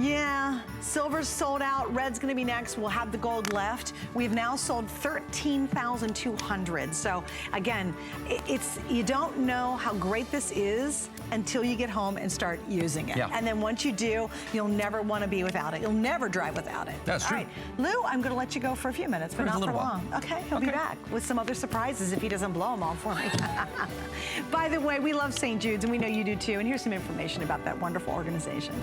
Yeah, silver's sold out. Red's gonna be next. We'll have the gold left. We've now sold 13,200. So again, you don't know how great this is until you get home and start using it. Yeah. And then once you do, you'll never want to be without it. You'll never drive without it. That's true. All right, Lou, I'm gonna let you go for a few minutes, but For a not for little while. long. Okay, he'll be back with some other surprises if he doesn't blow them all for me. By the way, we love St. Jude's, and we know you do too. And here's some information about that wonderful organization.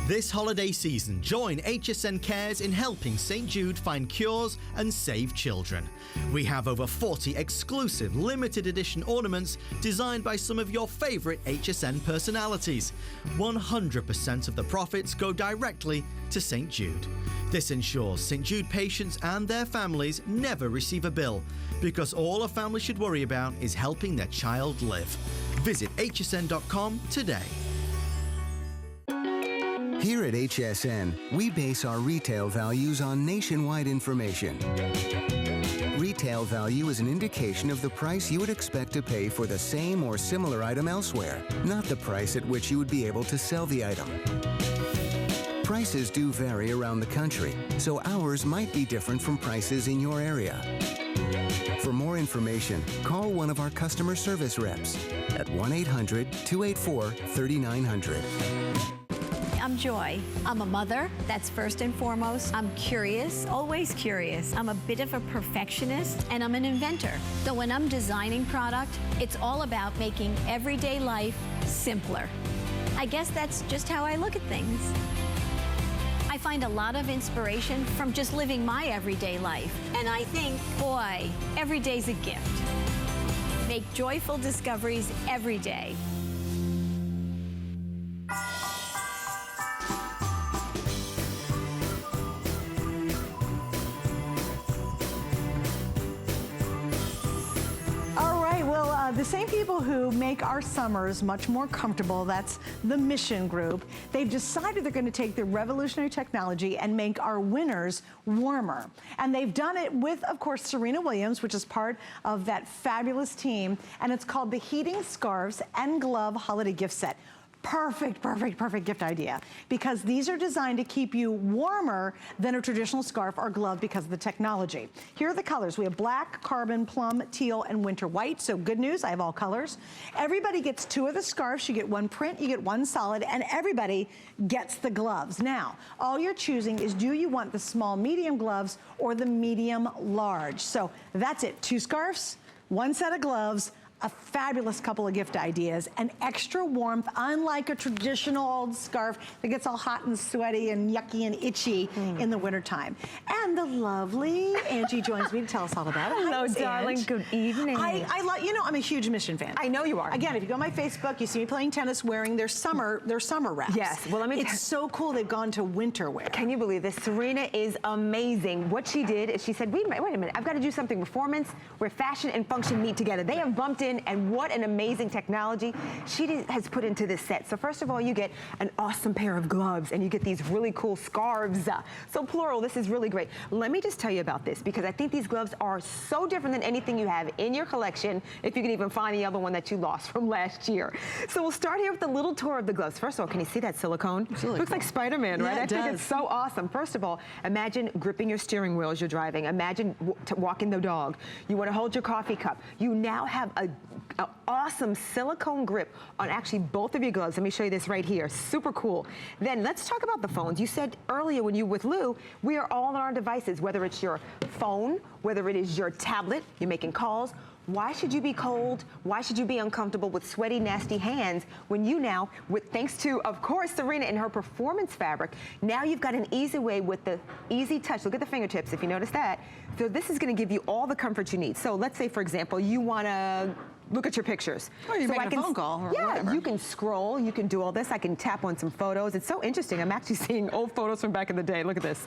This holiday season, join HSN Cares in helping St. Jude find cures and save children. We have over 40 exclusive limited edition ornaments designed by some of your favorite HSN personalities. 100% of the profits go directly to St. Jude. This ensures St. Jude patients and their families never receive a bill, because all a family should worry about is helping their child live. Visit hsn.com today. Here at HSN, we base our retail values on nationwide information. Retail value is an indication of the price you would expect to pay for the same or similar item elsewhere, not the price at which you would be able to sell the item. Prices do vary around the country, so ours might be different from prices in your area. For more information, call one of our customer service reps at 1-800-284-3900. I'm Joy. I'm a mother, that's first and foremost. I'm curious, always curious. I'm a bit of a perfectionist, and I'm an inventor. So when I'm designing product, it's all about making everyday life simpler. I guess that's just how I look at things. I find a lot of inspiration from just living my everyday life. And I think, boy, every day's a gift. Make joyful discoveries every day. The same people who make our summers much more comfortable, that's the Mission Group, they've decided they're going to take their revolutionary technology and make our winters warmer. And they've done it with, of course, Serena Williams, which is part of that fabulous team, and it's called the Heating Scarves and Glove Holiday Gift Set. Perfect, perfect, perfect gift idea, because these are designed to keep you warmer than a traditional scarf or glove because of the technology. Here are the colors. We have black, carbon, plum, teal, and winter white. So good news, I have all colors. Everybody gets 2 of the scarves. You get 1 print, you get 1 solid, and everybody gets the gloves. Now, all you're choosing is, do you want the small medium gloves or the medium large? So that's it, 2 scarves, 1 set of gloves, a fabulous couple of gift ideas, and extra warmth, unlike a traditional old scarf that gets all hot and sweaty and yucky and itchy in the wintertime. And the lovely Angie joins me to tell us all about it. Hello, darling. Good evening. I love, you know, I'm a huge Mission fan. I know you are. Again, if you go on my Facebook, you see me playing tennis wearing their summer wraps. Yes. Well, let me. It's so cool they've gone to winter wear. Can you believe this? Serena is amazing. What she did is she said, wait a minute, I've got to do something performance where fashion and function meet together. They have bumped in, and what an amazing technology she has put into this set. So first of all, you get an awesome pair of gloves, and you get these really cool scarves. So plural, this is really great. Let me just tell you about this, because I think these gloves are so different than anything you have in your collection, if you can even find the other one that you lost from last year. So we'll start here with a little tour of the gloves. First of all, can you see that silicone? Really Looks cool. like Spider-Man, right? Yeah, I think it's so awesome. First of all, imagine gripping your steering wheel as you're driving. Imagine walking the dog. You want to hold your coffee cup. You now have a awesome silicone grip on actually both of your gloves. Let me show you this right here. Super cool. Then let's talk about the phones. You said earlier when you were with Lou, we are all on our devices, whether it's your phone, whether it is your tablet, you're making calls. Why should you be cold? Why should you be uncomfortable with sweaty, nasty hands when you now, thanks to, of course, Serena and her performance fabric, now you've got an easy way with the easy touch. Look at the fingertips, if you notice that. So this is going to give you all the comfort you need. So let's say, for example, you want to look at your pictures. Or you're so making a phone call or yeah, whatever. you can scroll, you can do all this. I can tap on some photos. It's so interesting. I'm actually seeing old photos from back in the day. Look at this.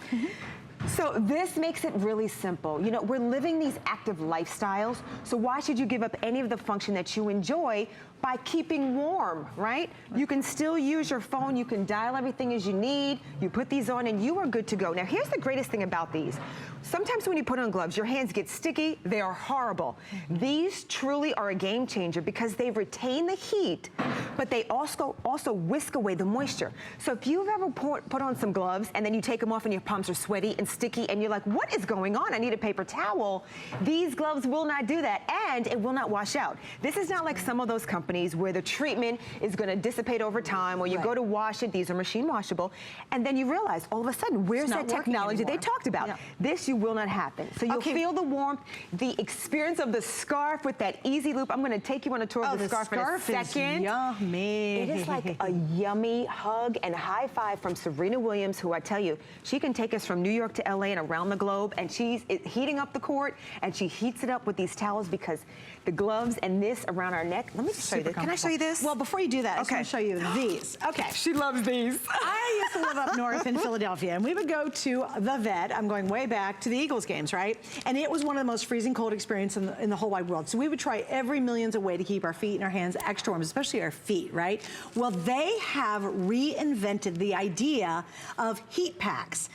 So this makes it really simple. You know, we're living these active lifestyles, so why should you give up any of the function that you enjoy by keeping warm, right? You can still use your phone, you can dial everything as you need, you put these on and you are good to go. Now here's the greatest thing about these. Sometimes when you put on gloves, your hands get sticky, they are horrible. These truly are a game changer because they retain the heat, but they also whisk away the moisture. So if you've ever put on some gloves and then you take them off and your palms are sweaty and sticky and you're like, what is going on? I need a paper towel. These gloves will not do that, and it will not wash out. This is not like some of those companies companies where the treatment is going to dissipate over time, or you go to wash it, these are machine washable, and then you realize all of a sudden, where's that technology they talked about? Yeah. This will not happen. So you'll feel the warmth, the experience of the scarf with that easy loop. I'm going to take you on a tour of the scarf in a second. Yummy. It is like a yummy hug and high five from Serena Williams, who I tell you, she can take us from New York to LA and around the globe, and she's heating up the court, and she heats it up with these towels because the gloves and this around our neck. Let me just show you this. Can I show you this? Well, before you do that, I just want to show you these. Okay. She loves these. I used to live up north in Philadelphia, and we would go to the Vet. I'm going way back to the Eagles games, right? And it was one of the most freezing cold experiences in the whole wide world. So we would try every millions of way to keep our feet and our hands extra warm, especially our feet, right? Well, they have reinvented the idea of heat packs.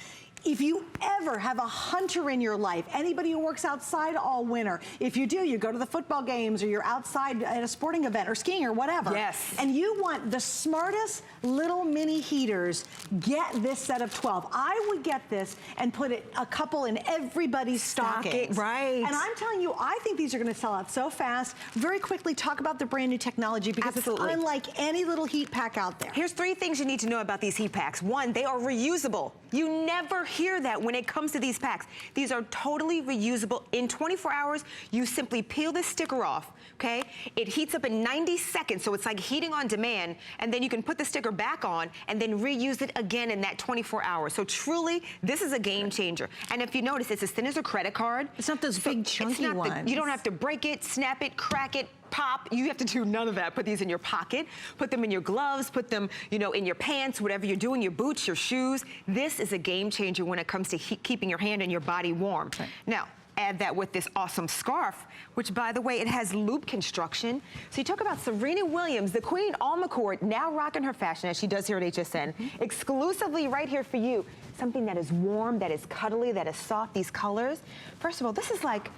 If you ever have a hunter in your life, anybody who works outside all winter, if you do, you go to the football games or you're outside at a sporting event or skiing or whatever. Yes. And you want the smartest little mini heaters, get this set of 12. I would get this and put a couple in everybody's stockings. Right. And I'm telling you, I think these are going to sell out so fast. Very quickly, talk about the brand new technology because it's unlike any little heat pack out there. Here's 3 things you need to know about these heat packs. 1, they are reusable. You never hear that when it comes to these packs. These are totally reusable. In 24 hours, you simply peel this sticker off, okay? It heats up in 90 seconds, so it's like heating on demand, and then you can put the sticker back on and then reuse it again in that 24 hours. So truly, this is a game changer. And if you notice, it's as thin as a credit card. It's not those big chunky ones. You don't have to break it, snap it, crack it, pop. You have to do none of that. Put these in your pocket, put them in your gloves, put them, you know, in your pants, whatever you're doing, your boots, your shoes. This is a game changer when it comes to keeping your hand and your body warm. Okay. Now, add that with this awesome scarf, which, by the way, it has loop construction. So you talk about Serena Williams, the queen on the court, now rocking her fashion as she does here at HSN, exclusively right here for you. Something that is warm, that is cuddly, that is soft, these colors. First of all, this is like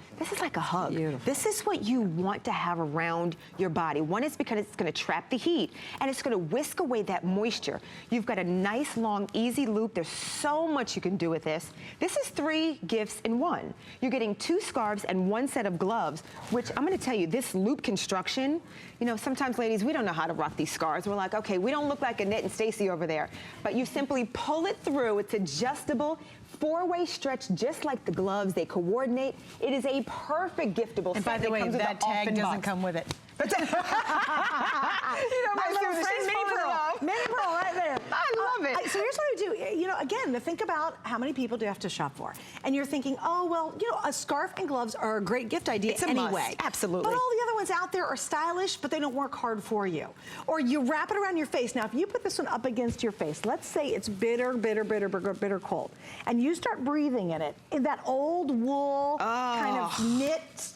a hug. Beautiful. This is what you want to have around your body. One is because it's going to trap the heat, and it's going to whisk away that moisture. You've got a nice, long, easy loop. There's so much you can do with this. This is 3 gifts in 1. You're getting 2 scarves and 1 set of gloves, which I'm going to tell you, this loop construction, you know, sometimes, ladies, we don't know how to rock these scarves. We're like, okay, we don't look like Annette and Stacy over there. But you simply pull it through. It's adjustable, 4-way stretch, just like the gloves. They coordinate. It is a perfect giftable set. And by the way, that tag doesn't come with it. You know, my little friend Mini Pearl right there. I love it. So here's what I do. You know, again, to think about how many people do you have to shop for. And you're thinking, oh, well, you know, a scarf and gloves are a great gift idea anyway. Must. Absolutely. But all the other ones out there are stylish, but they don't work hard for you. Or you wrap it around your face. Now, if you put this one up against your face, let's say it's bitter cold, and you start breathing in it, in that old wool kind of knit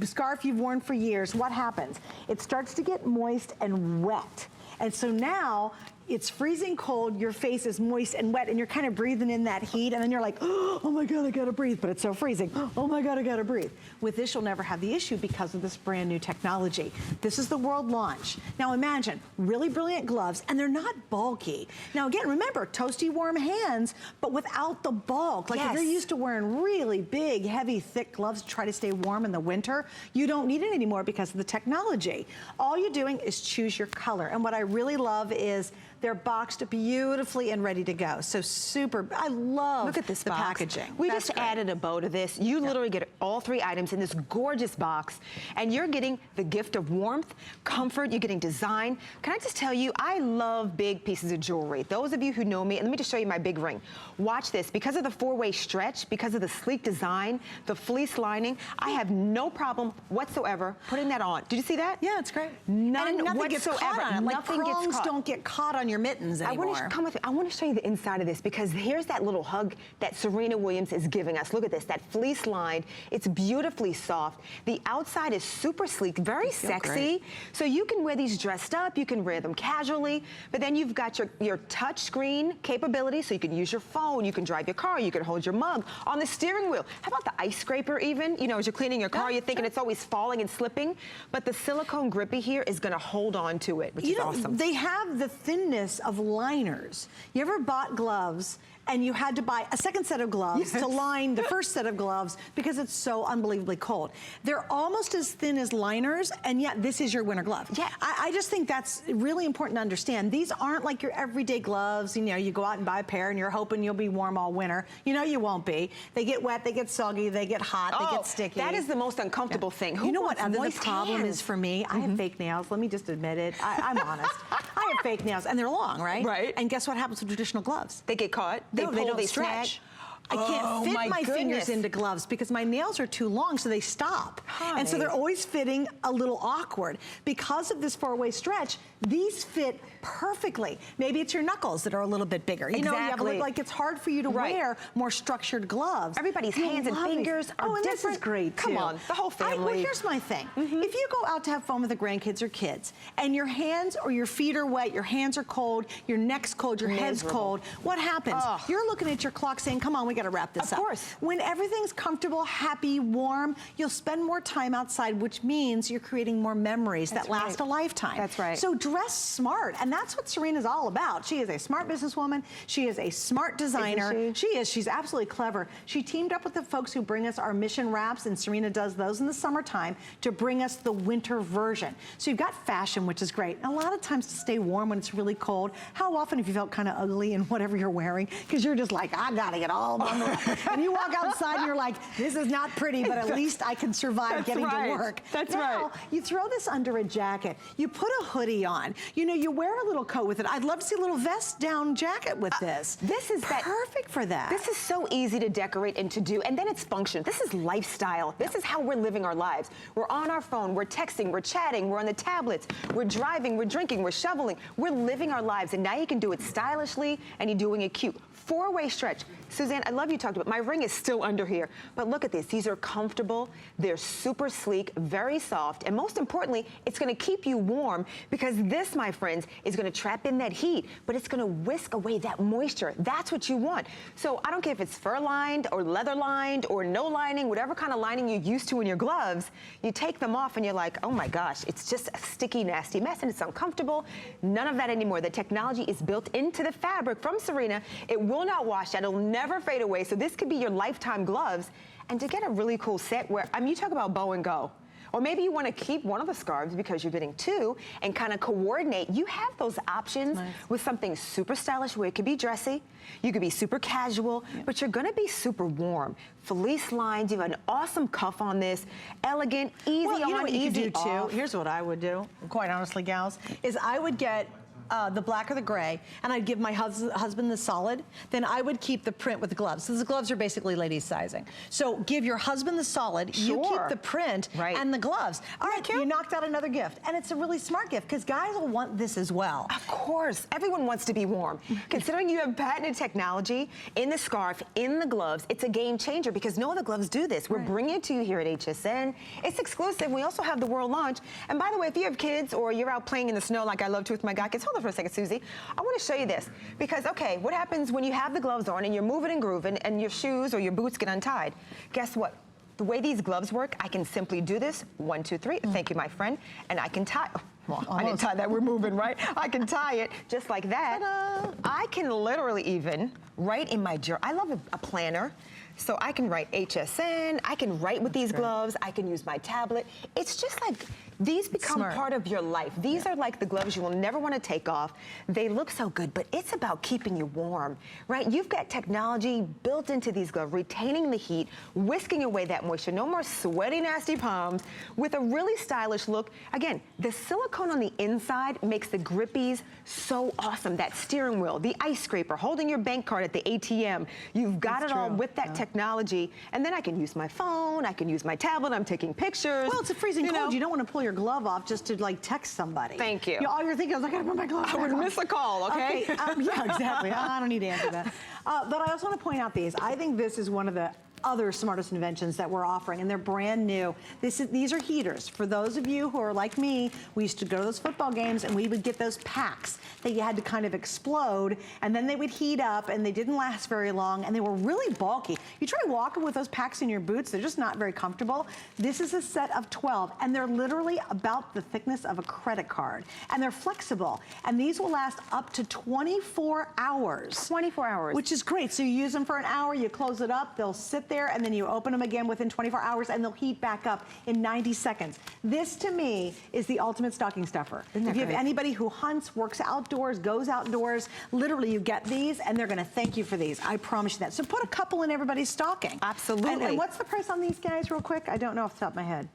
scarf you've worn for years, what happens? It starts to get moist and wet. And so now it's freezing cold, your face is moist and wet, and you're kind of breathing in that heat, and then you're like, oh my God, I gotta breathe, but it's so freezing. Oh my God, I gotta breathe. With this, you'll never have the issue because of this brand new technology. This is the world launch. Now imagine, really brilliant gloves, and they're not bulky. Now again, remember, toasty warm hands, but without the bulk. Like if you're used to wearing really big, heavy, thick gloves to try to stay warm in the winter, you don't need it anymore because of the technology. All you're doing is choose your color. And what I really love is they're boxed beautifully and ready to go. So super, I love Look at this the box. packaging. We just added a bow to this. You literally get all 3 items in this gorgeous box, and you're getting the gift of warmth, comfort, you're getting design. Can I just tell you, I love big pieces of jewelry. Those of you who know me, and let me just show you my big ring. Watch this. Because of the 4-way stretch, because of the sleek design, the fleece lining, I have no problem whatsoever putting that on. Did you see that? Yeah, it's great. None nothing whatsoever. gets caught on it. Like Nothing gets prongs caught. don't get caught on your mittens anymore. I want to show you the inside of this because here's that little hug that Serena Williams is giving us. Look at this, that fleece lined. It's beautifully soft. The outside is super sleek, very sexy. Great. So you can wear these dressed up, you can wear them casually, but then you've got your touch screen capability, so you can use your phone, you can drive your car, you can hold your mug on the steering wheel. How about the ice scraper even? You know, as you're cleaning your car, you're thinking it's always falling and slipping, but the silicone grippy here is gonna hold on to it, which is awesome. They have the thinness of liners. You ever bought gloves and you had to buy a second set of gloves to line the first set of gloves because it's so unbelievably cold. They're almost as thin as liners, and yet this is your winter glove. Yeah. I just think that's really important to understand. These aren't like your everyday gloves. You know, you go out and buy a pair and you're hoping you'll be warm all winter. You know you won't be. They get wet, they get soggy, they get hot, they get sticky. That is the most uncomfortable thing. Who You know what wants the moist problem hands? is for me? I have fake nails. Let me just admit it. I'm honest. I have fake nails, and they're long, right? Right. And guess what happens with traditional gloves? They get caught. They No, pull, they don't they stretch. snag. I can't Oh, fit my my fingers goodness. into gloves because my nails are too long, so they stop. And so Honey. they're always fitting a little awkward. Because of this four-way stretch, these fit perfectly. Maybe it's your knuckles that are a little bit bigger. You know, you have Exactly. like it's hard for you to Right. wear more structured gloves. Everybody's You hands and love these. fingers are and different. This is great, Come too. on, the whole Well, family. here's my thing. If you go out to have fun with the grandkids or kids, and your hands or your feet are wet, your hands are cold, your neck's cold, your head's Miserable. cold, what happens? Ugh. You're looking at your clock saying, come on, we gotta wrap this Of up. course. When everything's comfortable, happy, warm, you'll spend more time outside, which means you're creating more memories that last a lifetime. That's right. So dress smart, and that's what Serena's all about. She is a smart businesswoman. She is a smart designer. Isn't she? She is. She's absolutely clever. She teamed up with the folks who bring us our mission wraps, and Serena does those in the summertime to bring us the winter version. So you've got fashion, which is great. And a lot of times to stay warm when it's really cold. How often have you felt kind of ugly in whatever you're wearing? Because you're just like, I gotta get all bundled up. And you walk outside and you're like, this is not pretty, but at least I can survive That's getting right. to work. That's Now, right. you throw this under a jacket. You put a hoodie on. You know, you wear a little coat with it. I'd love to see a little vest down jacket with this. This is perfect for that. This is so easy to decorate and to do, and then it's function. This is lifestyle. This is how we're living our lives. We're on our phone, we're texting, we're chatting, we're on the tablets, we're driving, we're drinking, we're shoveling. We're living our lives, and now you can do it stylishly, and you're doing it cute. Four-way stretch. Suzanne, I love you talked about, my ring is still under here, but look at this. These are comfortable, they're super sleek, very soft, and most importantly, it's gonna keep you warm because this, my friends, is gonna trap in that heat, but it's gonna whisk away that moisture. That's what you want. So I don't care if it's fur-lined or leather-lined or no lining, whatever kind of lining you're used to in your gloves, you take them off and you're like, oh my gosh, it's just a sticky, nasty mess and it's uncomfortable. None of that anymore. The technology is built into the fabric from Serena. It will not wash out, it'll never fade away. So this could be your lifetime gloves. And to get a really cool set where, I mean, you talk about bow and go. Or maybe you want to keep one of the scarves because you're getting two and kind of coordinate. You have those options with something super stylish where it could be dressy, you could be super casual, but you're going to be super warm. Fleece lines, you have an awesome cuff on this, elegant, easy well, you know on, what you easy could do off. too? Here's what I would do, quite honestly, gals, is I would get the black or the gray, and I'd give my husband the solid, then I would keep the print with the gloves. So the gloves are basically ladies' sizing. So give your husband the solid, you keep Sure. the print Right. and the gloves. All right, cute? you knocked out another gift. And it's a really smart gift, because guys will want this as well. Of course, everyone wants to be warm. Considering you have patented technology in the scarf, in the gloves, it's a game changer because no other gloves do this. We're bringing it to you here at HSN. It's exclusive. We also have the world launch. And by the way, if you have kids or you're out playing in the snow like I love to with my guy kids, hold on for a second, Susie. I want to show you this because, okay, what happens when you have the gloves on and you're moving and grooving and your shoes or your boots get untied? Guess what? The way these gloves work, I can simply do this, 1, 2, 3, thank you, my friend, and I can tie, well, I didn't tie that, we're moving, right? I can tie it just like that. I can literally even write in my journal, I love a planner, so I can write HSN, I can write with these gloves, I can use my tablet. It's just like, these become smart. part of your life. These are like the gloves you will never want to take off. They look so good, but it's about keeping you warm, right? You've got technology built into these gloves, retaining the heat, whisking away that moisture, no more sweaty, nasty palms, with a really stylish look. Again, the silicone on the inside makes the grippies so awesome. That steering wheel, the ice scraper, holding your bank card at the ATM. You've got it all with that technology. And then I can use my phone, I can use my tablet, I'm taking pictures. Well, it's a freezing cold. know. You don't want to pull your glove off just to like text somebody. Thank you. All you're thinking is, I gotta put my glove I back would on. miss a call, okay? Yeah, exactly. I don't need to answer that. But I also want to point out these. I think this is one of the other smartest inventions that we're offering, and they're brand new. These are heaters. For those of you who are like me, we used to go to those football games and we would get those packs that you had to kind of explode, and then they would heat up, and they didn't last very long, and they were really bulky. You try walking with those packs in your boots, they're just not very comfortable. This is a set of 12, and they're literally about the thickness of a credit card, and they're flexible, and these will last up to 24 hours. 24 hours. Which is great. So you use them for an hour, you close it up, they'll sit there, and then you open them again within 24 hours, and they'll heat back up in 90 seconds. This, to me, is the ultimate stocking stuffer. Isn't that if you have great? anybody who hunts, works outdoors, goes outdoors, literally you get these, and they're gonna thank you for these. I promise you that. So put a couple in everybody's stocking. Absolutely. And what's the price on these guys, real quick? I don't know off the top of my head.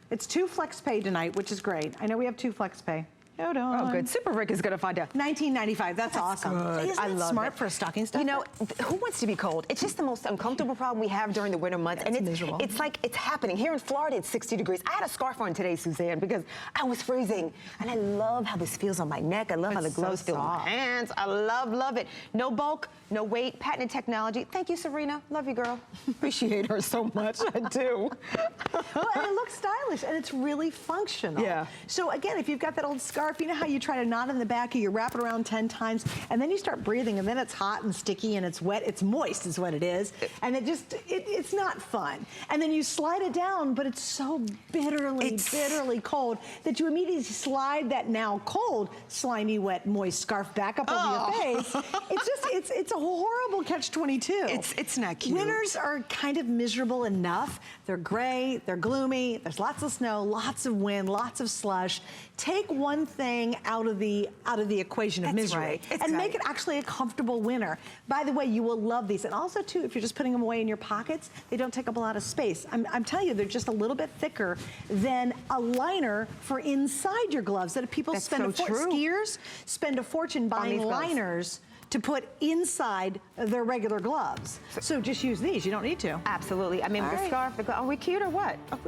It's 2 flex pay tonight, which is great. I know we have 2 flex pay. Hold on. Oh, good. Super Rick is going to find out. $19.95. That's awesome. Good. Isn't I it love smart it. for a stocking stuffer? You know, who wants to be cold? It's just the most uncomfortable problem we have during the winter months. It's and miserable. It's like it's happening. Here in Florida, it's 60 degrees. I had a scarf on today, Suzanne, because I was freezing. And I love how this feels on my neck. I love how the It's so gloves feel on my soft. hands. I love it. No bulk, no weight, patented technology. Thank you, Serena. Love you, girl. Appreciate her so much. I do. Well, and it looks stylish, and it's really functional. Yeah. So again, if you've got that old scarf, you know how you try to knot in the back, you wrap it around 10 times, and then you start breathing, and then it's hot and sticky, and it's wet. It's moist is what it is. And it's not fun. And then you slide it down, but it's so bitterly cold that you immediately slide that now cold, slimy, wet, moist scarf back up over your face. It's a horrible catch-22. It's not cute. Winters are kind of miserable enough. They're gray, they're gloomy, there's lots of snow, lots of wind, lots of slush. Take one thing out of the equation of That's misery right. It's and right. make it actually a comfortable winter. By the way, you will love these. And also too, if you're just putting them away in your pockets, they don't take up a lot of space. I'm telling you, they're just a little bit thicker than a liner for inside your gloves that people That's spend so true. skiers spend a fortune buying these gloves. liners to put inside their regular gloves. So just use these, you don't need to. Absolutely. I mean, All with the right. scarf, are we cute or what? Oh,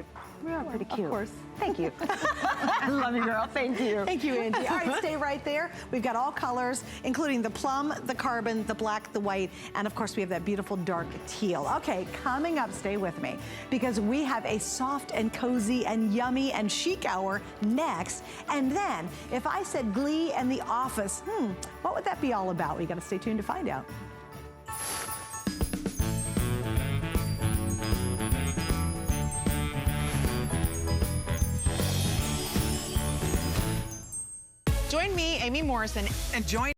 we are pretty cute. Of course. Thank you. I love you, girl. Thank you. Thank you, Angie. All right, stay right there. We've got all colors, including the plum, the carbon, the black, the white, and of course we have that beautiful dark teal. Okay, coming up, stay with me, because we have a soft and cozy and yummy and chic hour next. And then, if I said Glee and The Office, what would that be all about? We gotta stay tuned to find out. Join me, Amy Morrison, and join